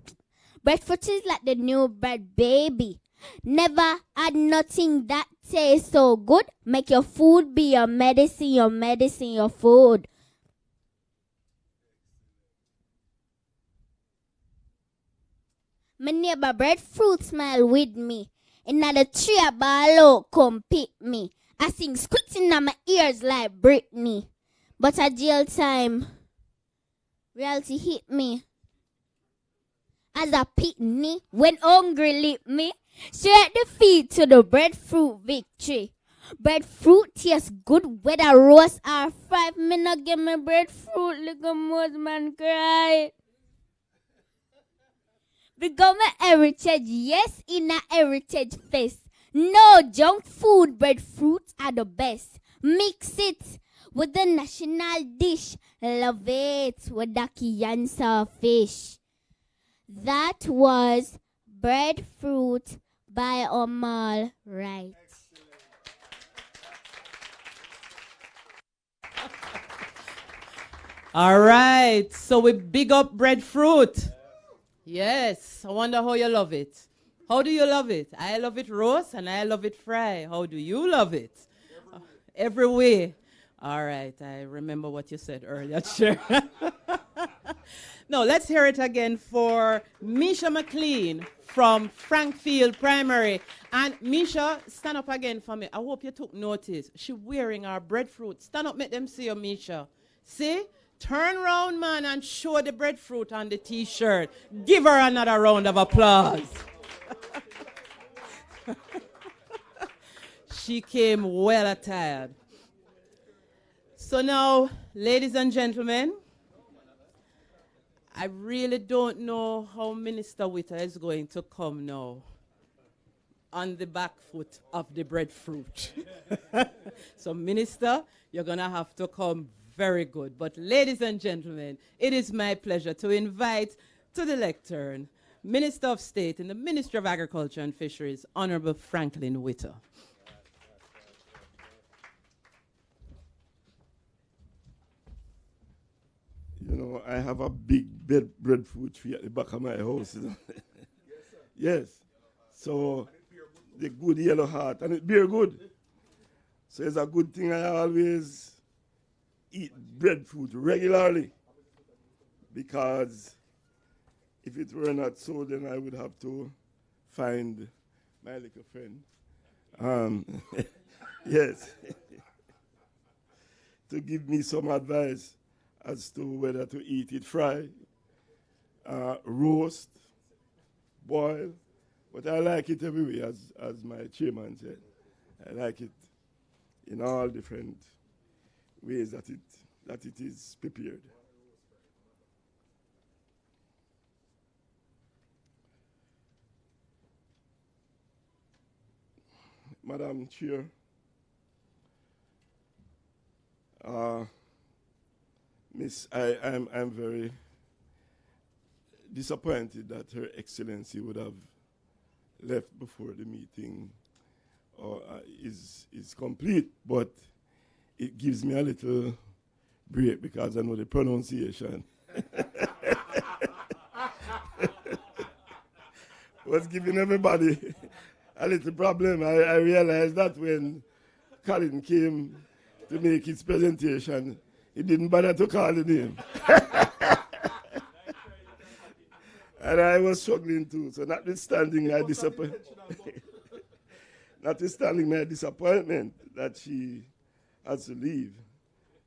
Breadfruit is like the new bread, baby. Never had nothing that tastes so good. Make your food be your medicine, your food. My neighbor breadfruit smile with me. Another tree a ball come pick me. I sing squitting on my ears like Britney. But at jail time, reality hit me. As a pitney, when hungry lit me, straight the feet to the breadfruit victory. Breadfruit tastes good whether roast or fried. Me no give me breadfruit like a most man cry. Become a heritage, yes, in a heritage fest. No junk food, breadfruits are the best. Mix it with the national dish. Love it with the key and fish. That was Breadfruit by Amal Wright. All right, so we big up breadfruit. Yes, I wonder how you love it. How do you love it? I love it roast and I love it fry. How do you love it? Every way. All right, I remember what you said earlier, Chair. Now, let's hear it again for Misha McLean from Frankfield Primary. And Misha, stand up again for me. I hope you took notice. She's wearing our breadfruit. Stand up, make them see you, Misha. See? Turn around, man, and show the breadfruit on the T-shirt. Give her another round of applause. She came well attired. So now, ladies and gentlemen, I really don't know how Minister Witter is going to come now on the back foot of the breadfruit. So, Minister, you're going to have to come very good. But, ladies and gentlemen, it is my pleasure to invite to the lectern Minister of State in the Ministry of Agriculture and Fisheries, Honorable Franklin Witter. I have a big breadfruit tree at the back of my house. You know? Yes. So the good yellow heart, and it bear good. So it's a good thing I always eat breadfruit regularly, because if it were not so, then I would have to find my little friend. Yes. To give me some advice as to whether to eat it fry, roast, boil. But I like it every way, as my chairman said. I like it in all different ways that it is prepared. Madam Chair, I'm very disappointed that Her Excellency would have left before the meeting is complete, but it gives me a little break because I know the pronunciation. Was giving everybody a little problem. I realized that when Colin came to make his presentation, he didn't bother to call the name. And I was struggling too. So notwithstanding my disappointment, that she has to leave,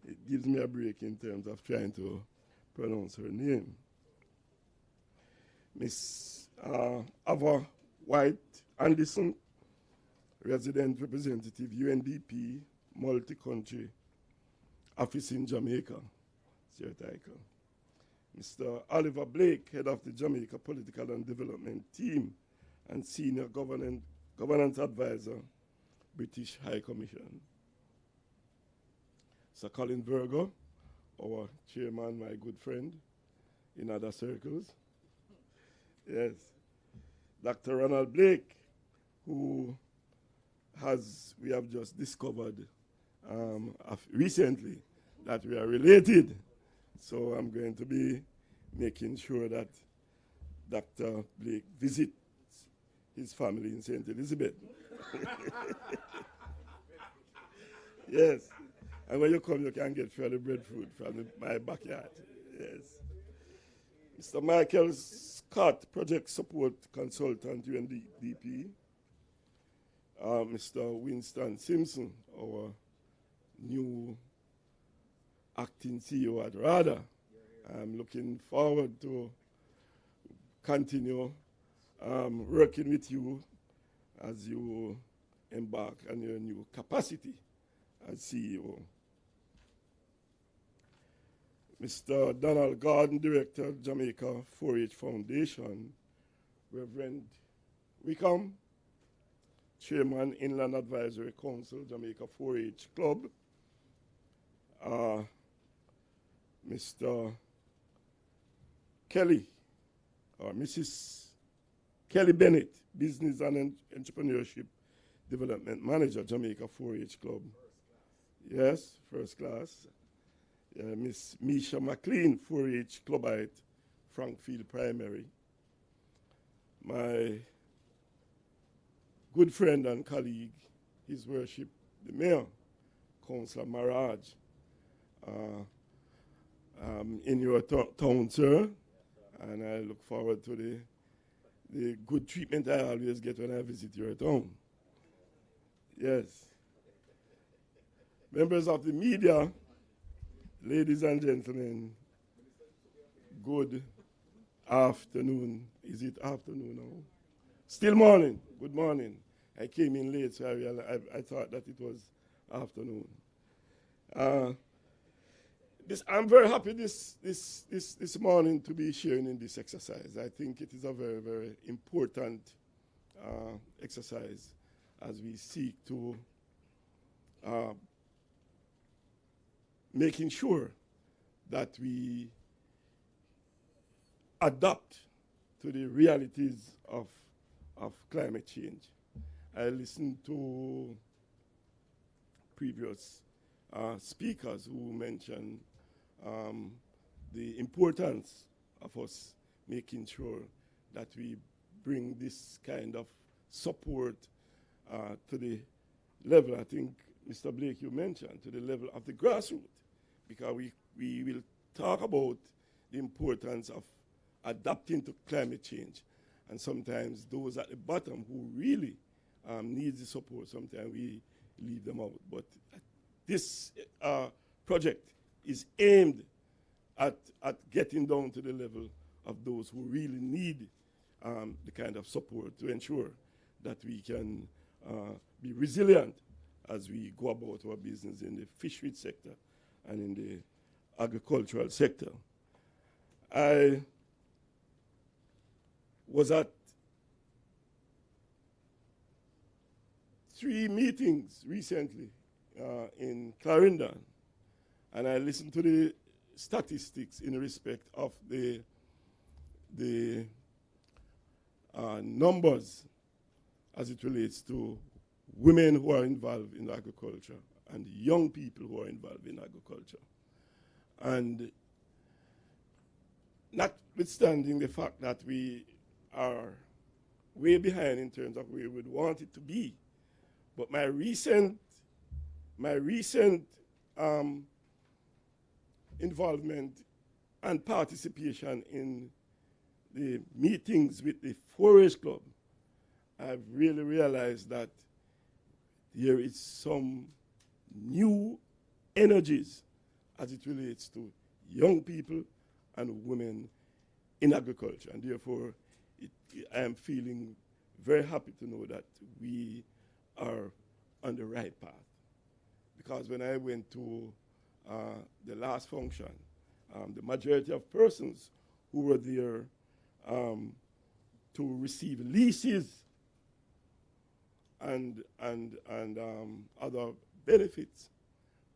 it gives me a break in terms of trying to pronounce her name. Miss Ava White Anderson, resident representative, UNDP, multi-country office in Jamaica, Jamaica. Mr. Oliver Blake, head of the Jamaica Political and Development Team and senior governance advisor, British High Commission. Sir Colin Virgo, our chairman, my good friend in other circles. Yes. Dr. Ronald Blake, who we have just discovered recently that we are related. So I'm going to be making sure that Dr. Blake visits his family in St. Elizabeth. Yes. And when you come, you can get fairly breadfruit from my backyard. Yes. Mr. Michael Scott, Project Support Consultant, UNDP. Mr. Winston Simpson, our new acting CEO at RADA. I'm looking forward to continue working with you as you embark on your new capacity as CEO. Mr. Donald Gordon, Director of Jamaica 4-H Foundation. Reverend Wickham, Chairman, Inland Advisory Council, Jamaica 4-H Club. Mr. Kelly, or Mrs. Kelly Bennett, Business and Entrepreneurship Development Manager, Jamaica 4-H Club. Yes, first class. Miss Misha McLean, 4-H Clubite, Frankfield Primary. My good friend and colleague, His Worship, the Mayor, Councillor Maraj, in your town, sir, and I look forward to the good treatment I always get when I visit your town. Yes. Members of the media, ladies and gentlemen, good afternoon. Is it afternoon now? Still morning. Good morning. I came in late, so I thought that it was afternoon. I'm very happy this morning to be sharing in this exercise. I think it is a very, very important exercise as we seek to making sure that we adapt to the realities of climate change. I listened to previous speakers who mentioned the importance of us making sure that we bring this kind of support to the level, I think, Mr. Blake, you mentioned, to the level of the grassroots, because we will talk about the importance of adapting to climate change. And sometimes those at the bottom who really need the support, sometimes we leave them out. But this project is aimed at getting down to the level of those who really need the kind of support to ensure that we can be resilient as we go about our business in the fishery sector and in the agricultural sector. I was at 3 meetings recently in Clarendon, and I listened to the statistics in respect of the numbers as it relates to women who are involved in agriculture and young people who are involved in agriculture. And notwithstanding the fact that we are way behind in terms of where we would want it to be, but my recent involvement and participation in the meetings with the 4-H Club, I've really realized that there is some new energies as it relates to young people and women in agriculture. And therefore, I am feeling very happy to know that we are on the right path. Because when I went to the last function, the majority of persons who were there to receive leases and other benefits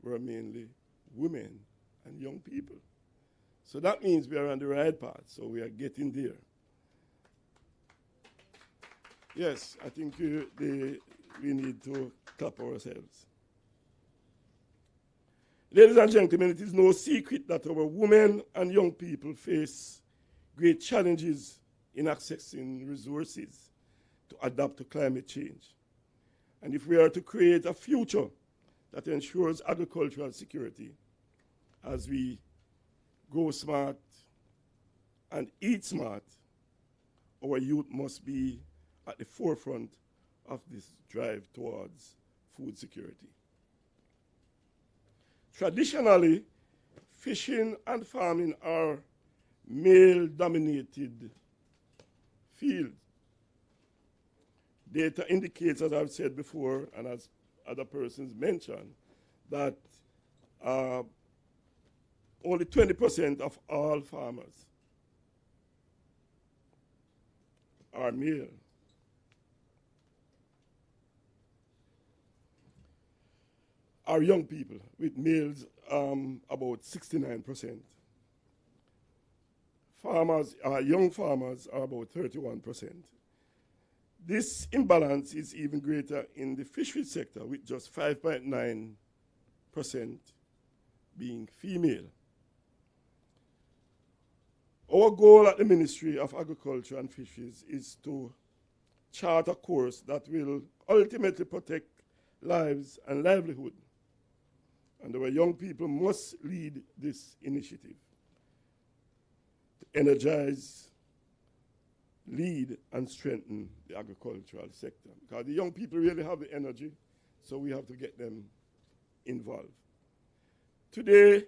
were mainly women and young people. So that means we are on the right path, so we are getting there. Yes, I think we need to clap ourselves. Ladies and gentlemen, it is no secret that our women and young people face great challenges in accessing resources to adapt to climate change. And if we are to create a future that ensures agricultural security as we grow smart and eat smart, our youth must be at the forefront of this drive towards food security. Traditionally, fishing and farming are male-dominated fields. Data indicates, as I've said before, and as other persons mentioned, that only 20% of all farmers are male. Are young people, with males about 69%. Young farmers are about 31%. This imbalance is even greater in the fishery sector, with just 5.9% being female. Our goal at the Ministry of Agriculture and Fisheries is to chart a course that will ultimately protect lives and livelihood. And our young people must lead this initiative to energize, lead, and strengthen the agricultural sector. Because the young people really have the energy, so we have to get them involved. Today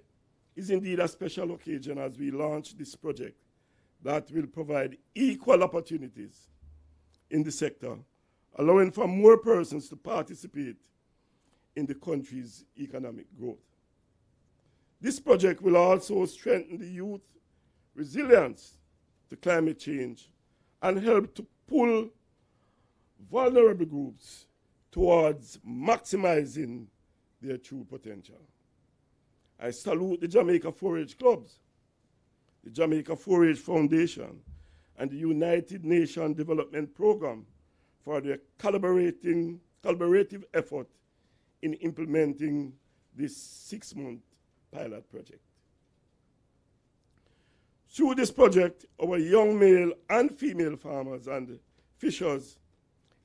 is indeed a special occasion as we launch this project that will provide equal opportunities in the sector, allowing for more persons to participate in the country's economic growth. This project will also strengthen the youth resilience to climate change and help to pull vulnerable groups towards maximizing their true potential. I salute the Jamaica 4-H clubs, the Jamaica 4-H Foundation, and the United Nations Development Program for their collaborative effort in implementing this 6-month pilot project. Through this project, our young male and female farmers and fishers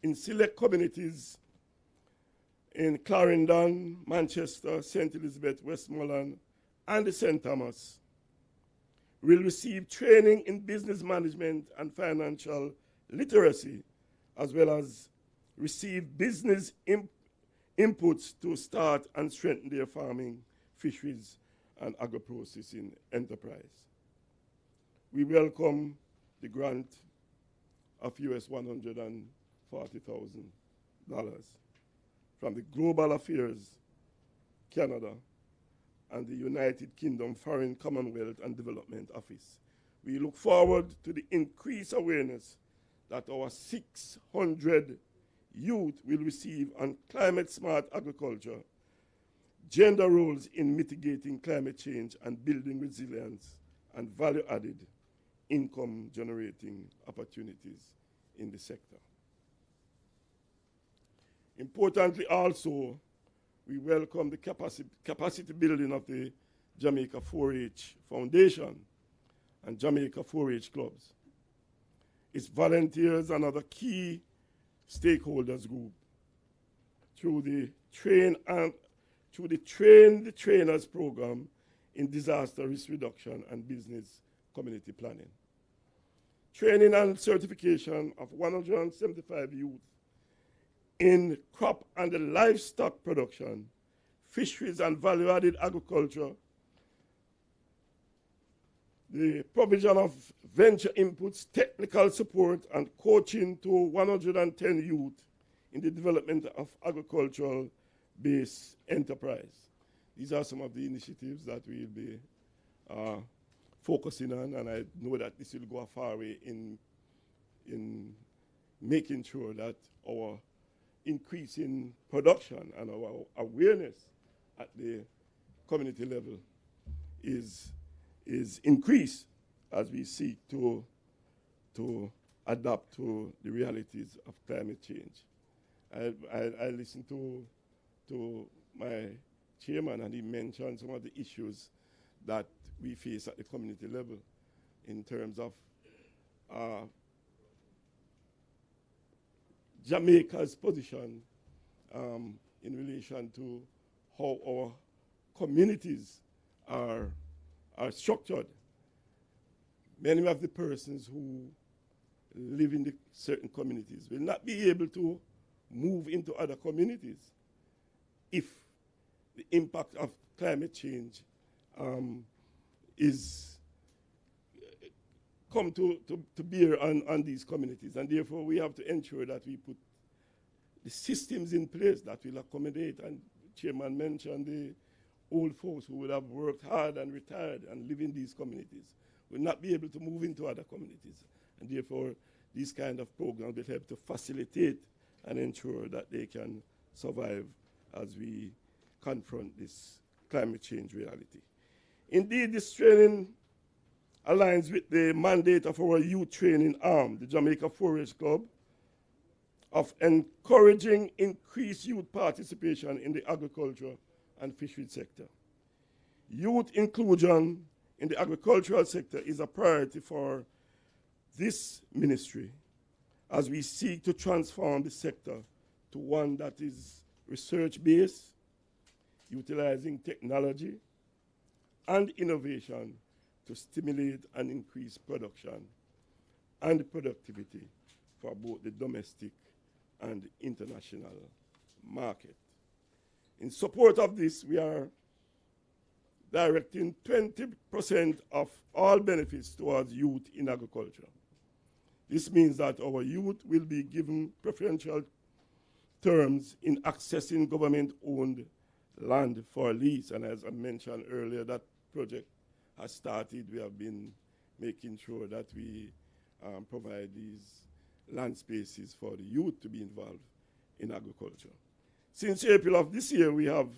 in select communities in Clarendon, Manchester, St. Elizabeth, Westmoreland, and St. Thomas will receive training in business management and financial literacy, as well as receive business inputs to start and strengthen their farming, fisheries, and agro-processing enterprise. We welcome the grant of US $140,000 from the Global Affairs Canada and the United Kingdom Foreign Commonwealth and Development Office. We look forward to the increased awareness that our 600 youth will receive on climate-smart agriculture, gender roles in mitigating climate change and building resilience, and value-added income-generating opportunities in the sector. Importantly also, we welcome the capacity building of the Jamaica 4-H Foundation and Jamaica 4-H clubs. Its volunteers and other key stakeholders group through the Train the Trainers program in disaster risk reduction and business community planning. Training and certification of 175 youth in crop and livestock production, fisheries and value-added agriculture, the provision of venture inputs, technical support, and coaching to 110 youth in the development of agricultural-based enterprise. These are some of the initiatives that we'll be focusing on, and I know that this will go a far way in making sure that our increase in production and our awareness at the community level is increased as we seek to adapt to the realities of climate change. I listened to my chairman, and he mentioned some of the issues that we face at the community level in terms of Jamaica's position in relation to how our communities are structured. Many of the persons who live in the certain communities will not be able to move into other communities if the impact of climate change is come to bear on these communities. And therefore, we have to ensure that we put the systems in place that will accommodate, and Chairman mentioned the old folks who would have worked hard and retired and live in these communities will not be able to move into other communities. And therefore, these kind of programs will help to facilitate and ensure that they can survive as we confront this climate change reality. Indeed, this training aligns with the mandate of our youth training arm, the Jamaica 4-H Club, of encouraging increased youth participation in the agriculture and fishery sector. Youth inclusion in the agricultural sector is a priority for this ministry as we seek to transform the sector to one that is research-based, utilizing technology and innovation to stimulate and increase production and productivity for both the domestic and international market. In support of this, we are directing 20% of all benefits towards youth in agriculture. This means that our youth will be given preferential terms in accessing government-owned land for lease. And as I mentioned earlier, that project has started. We have been making sure that we provide these land spaces for the youth to be involved in agriculture. Since April of this year, we have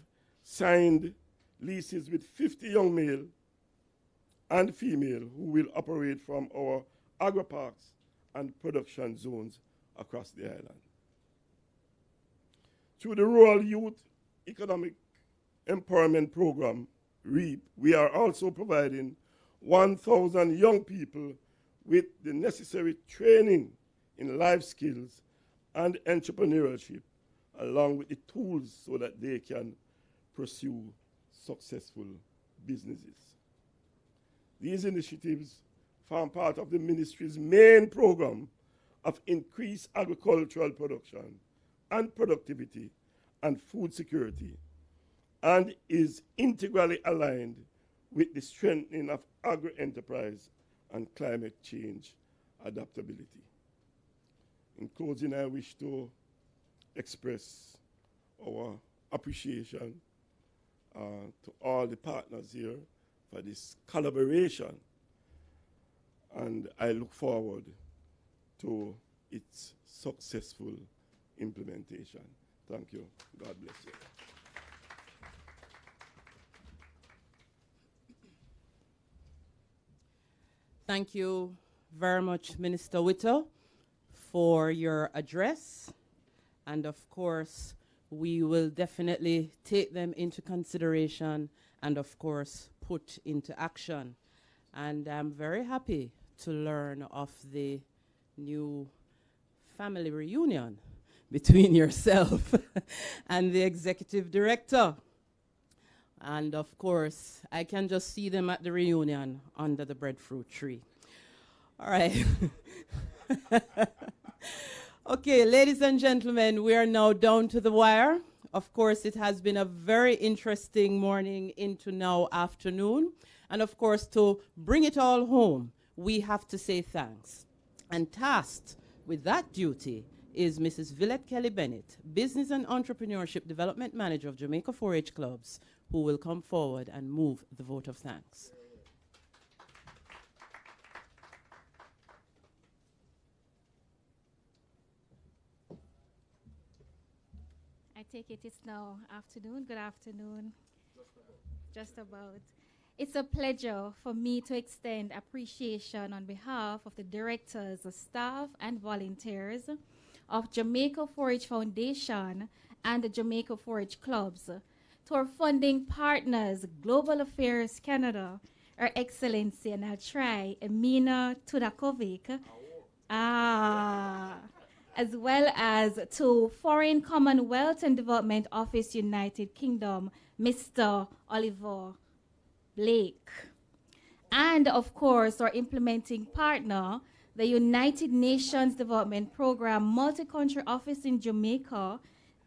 signed leases with 50 young male and female who will operate from our agri-parks and production zones across the island. Through the Rural Youth Economic Empowerment Program, REAP, we are also providing 1,000 young people with the necessary training in life skills and entrepreneurship, along with the tools so that they can pursue successful businesses. These initiatives form part of the ministry's main program of increased agricultural production and productivity and food security, and is integrally aligned with the strengthening of agri-enterprise and climate change adaptability. In closing, I wish to express our appreciation to all the partners here for this collaboration, and I look forward to its successful implementation. Thank you. God bless you. Thank you very much, Minister Whittle, for your address. And of course, we will definitely take them into consideration and of course put into action. And I'm very happy to learn of the new family reunion between yourself and the executive director. And of course, I can just see them at the reunion under the breadfruit tree. All right. Okay, ladies and gentlemen, we are now down to the wire. Of course, it has been a very interesting morning into now afternoon. And of course, to bring it all home, we have to say thanks. And tasked with that duty is Mrs. Villette Kelly-Bennett, Business and Entrepreneurship Development Manager of Jamaica 4-H Clubs, who will come forward and move the vote of thanks. I take it it's now afternoon. Good afternoon. Just about. It's a pleasure for me to extend appreciation on behalf of the directors, staff, and volunteers of Jamaica 4-H Foundation and the Jamaica 4-H Clubs, to our funding partners, Global Affairs Canada, Her Excellency, and I'll try, Emina Tudakovic, as well as to Foreign Commonwealth and Development Office, United Kingdom, Mr. Oliver Blake. And of course, our implementing partner, the United Nations Development Program Multi-Country Office in Jamaica,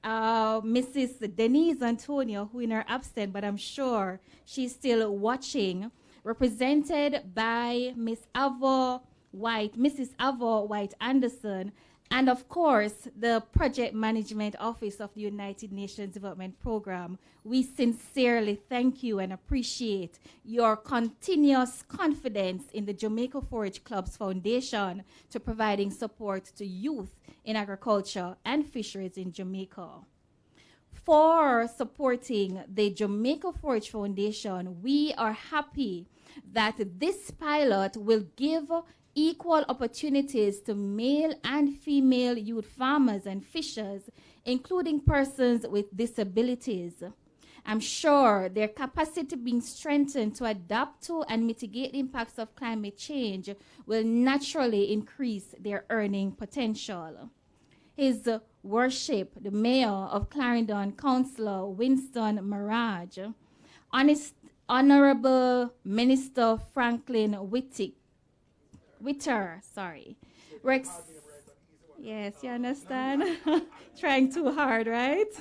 Mrs. Denise Antonio, who in her absence, but I'm sure she's still watching, represented by Miss Avo White, Mrs. Avo White Anderson, and of course, the Project Management Office of the United Nations Development Program. We sincerely thank you and appreciate your continuous confidence in the Jamaica 4-H Clubs Foundation to providing support to youth in agriculture and fisheries in Jamaica. For supporting the Jamaica 4-H Foundation, we are happy that this pilot will give equal opportunities to male and female youth farmers and fishers, including persons with disabilities. I'm sure their capacity being strengthened to adapt to and mitigate the impacts of climate change will naturally increase their earning potential. His Worship, the Mayor of Clarendon, Councillor Winston Mirage, Honorable Minister Franklin Witter, Rex. Yes, you understand? Trying too hard, right?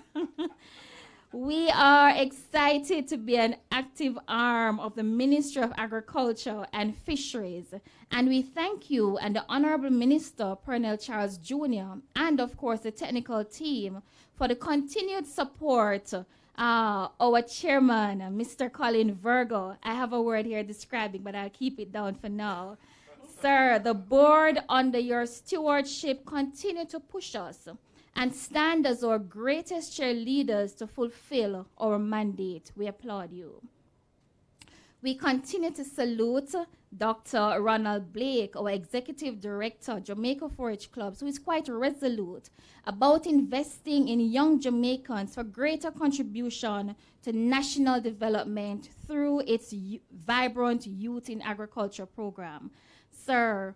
We are excited to be an active arm of the Ministry of Agriculture and Fisheries, and we thank you and the Honorable Minister Pernell Charles Jr. and of course the technical team for the continued support. Our chairman, Mr. Colin Virgo, I have a word here describing, but I'll keep it down for now. Sir, the board under your stewardship continue to push us and stand as our greatest cheerleaders to fulfill our mandate. We applaud you. We continue to salute Dr. Ronald Blake, our Executive Director, Jamaica 4-H Clubs, who is quite resolute about investing in young Jamaicans for greater contribution to national development through its vibrant Youth in Agriculture program. Sir,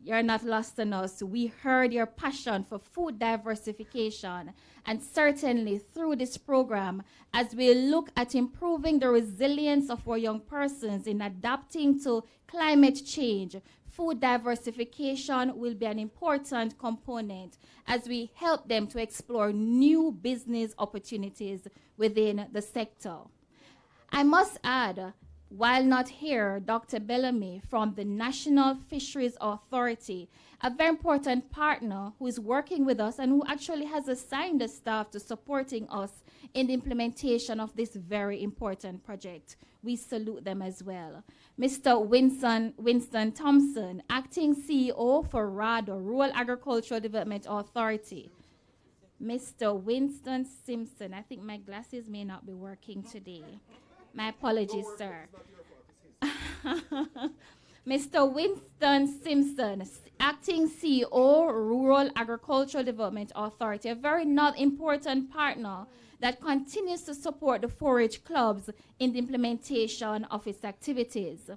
you're not lost on us. We heard your passion for food diversification, and certainly through this program, as we look at improving the resilience of our young persons in adapting to climate change, food diversification will be an important component as we help them to explore new business opportunities within the sector. I must add, while not here, Dr. Bellamy from the National Fisheries Authority, a very important partner who is working with us and who actually has assigned the staff to supporting us in the implementation of this very important project. We salute them as well. Mr. Winston Thompson, Acting CEO for RADO, Rural Agricultural Development Authority. Mr. Winston Simpson, I think my glasses may not be working today. My apologies, sir. Mr. Winston Simpson, Acting CEO, Rural Agricultural Development Authority, a very not important partner that continues to support the 4-H clubs in the implementation of its activities.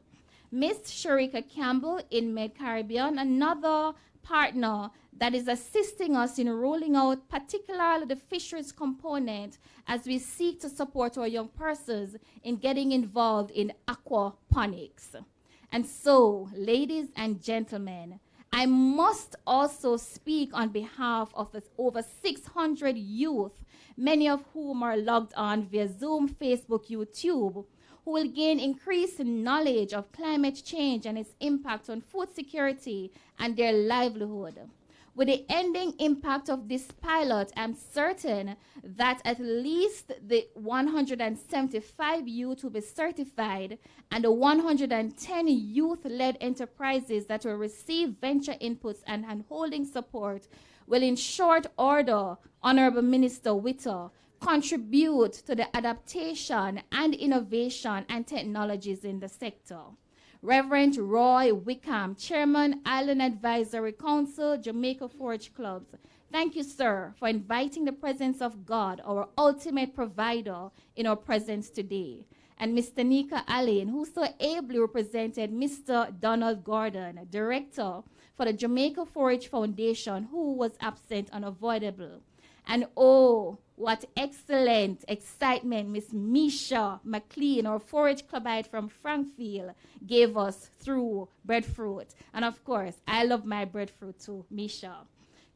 Ms. Sharika Campbell in Med-Caribbean, another partner that is assisting us in rolling out particularly the fisheries component as we seek to support our young persons in getting involved in aquaponics. And so, ladies and gentlemen, I must also speak on behalf of the over 600 youth, many of whom are logged on via Zoom, Facebook, YouTube, who will gain increased knowledge of climate change and its impact on food security and their livelihood. With the ending impact of this pilot, I'm certain that at least the 175 youth will be certified and the 110 youth-led enterprises that will receive venture inputs and handholding support will in short order, Honorable Minister Witter, contribute to the adaptation and innovation and technologies in the sector. Reverend Roy Wickham, Chairman, Island Advisory Council, Jamaica 4-H Clubs. Thank you, sir, for inviting the presence of God, our ultimate provider, in our presence today. And Mr. Nika Allen, who so ably represented Mr. Donald Gordon, Director for the Jamaica 4-H Foundation, who was absent unavoidable. And oh, what excellent excitement Miss Misha McLean, our 4-H clubite from Frankfield, gave us through breadfruit. And of course, I love my breadfruit too, Misha.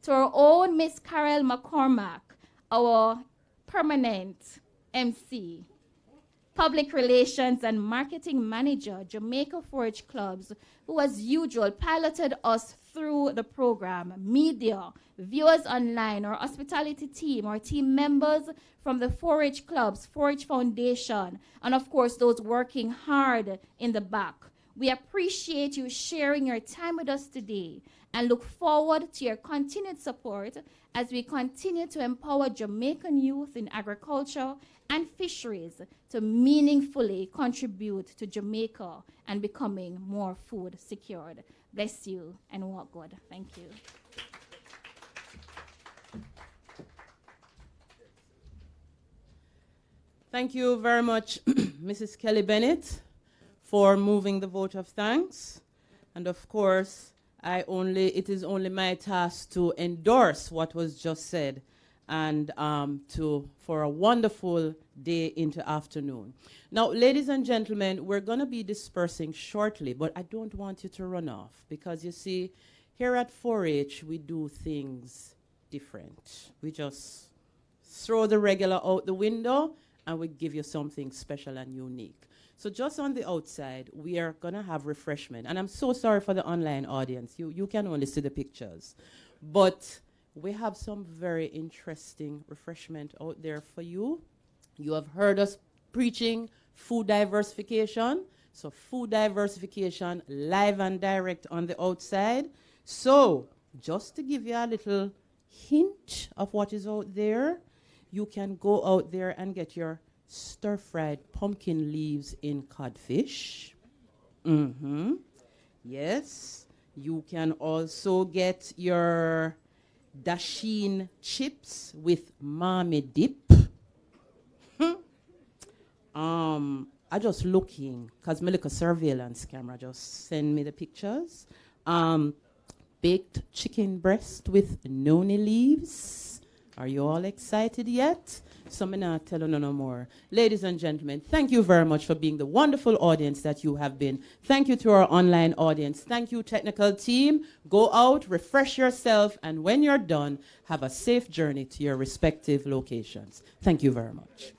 To our own Miss Carol McCormack, our permanent MC, Public Relations and Marketing Manager, Jamaica 4-H Clubs, who as usual piloted us through the program, media, viewers online, our hospitality team, our team members from the 4-H Clubs, 4-H Foundation, and of course those working hard in the back. We appreciate you sharing your time with us today and look forward to your continued support as we continue to empower Jamaican youth in agriculture and fisheries to meaningfully contribute to Jamaica and becoming more food secured. Bless you and walk good. Thank you. Thank you very much, Mrs. Kelly Bennett, for moving the vote of thanks. And of course, it is only my task to endorse what was just said and for a wonderful day into afternoon. Now, ladies and gentlemen, we're going to be dispersing shortly, but I don't want you to run off because you see, here at 4-H, we do things different. We just throw the regular out the window and we give you something special and unique. So just on the outside, we are going to have refreshment. And I'm so sorry for the online audience. You can only see the pictures. But we have some very interesting refreshment out there for you. You have heard us preaching food diversification. So food diversification live and direct on the outside. So just to give you a little hint of what is out there, you can go out there and get your stir-fried pumpkin leaves in codfish. Yes. You can also get your dasheen chips with mommy dip. I just looking, because my little surveillance camera just send me the pictures. Baked chicken breast with noni leaves. Are you all excited yet? So I'm not telling no more. Ladies and gentlemen, thank you very much for being the wonderful audience that you have been. Thank you to our online audience. Thank you, technical team. Go out, refresh yourself, and when you're done, have a safe journey to your respective locations. Thank you very much.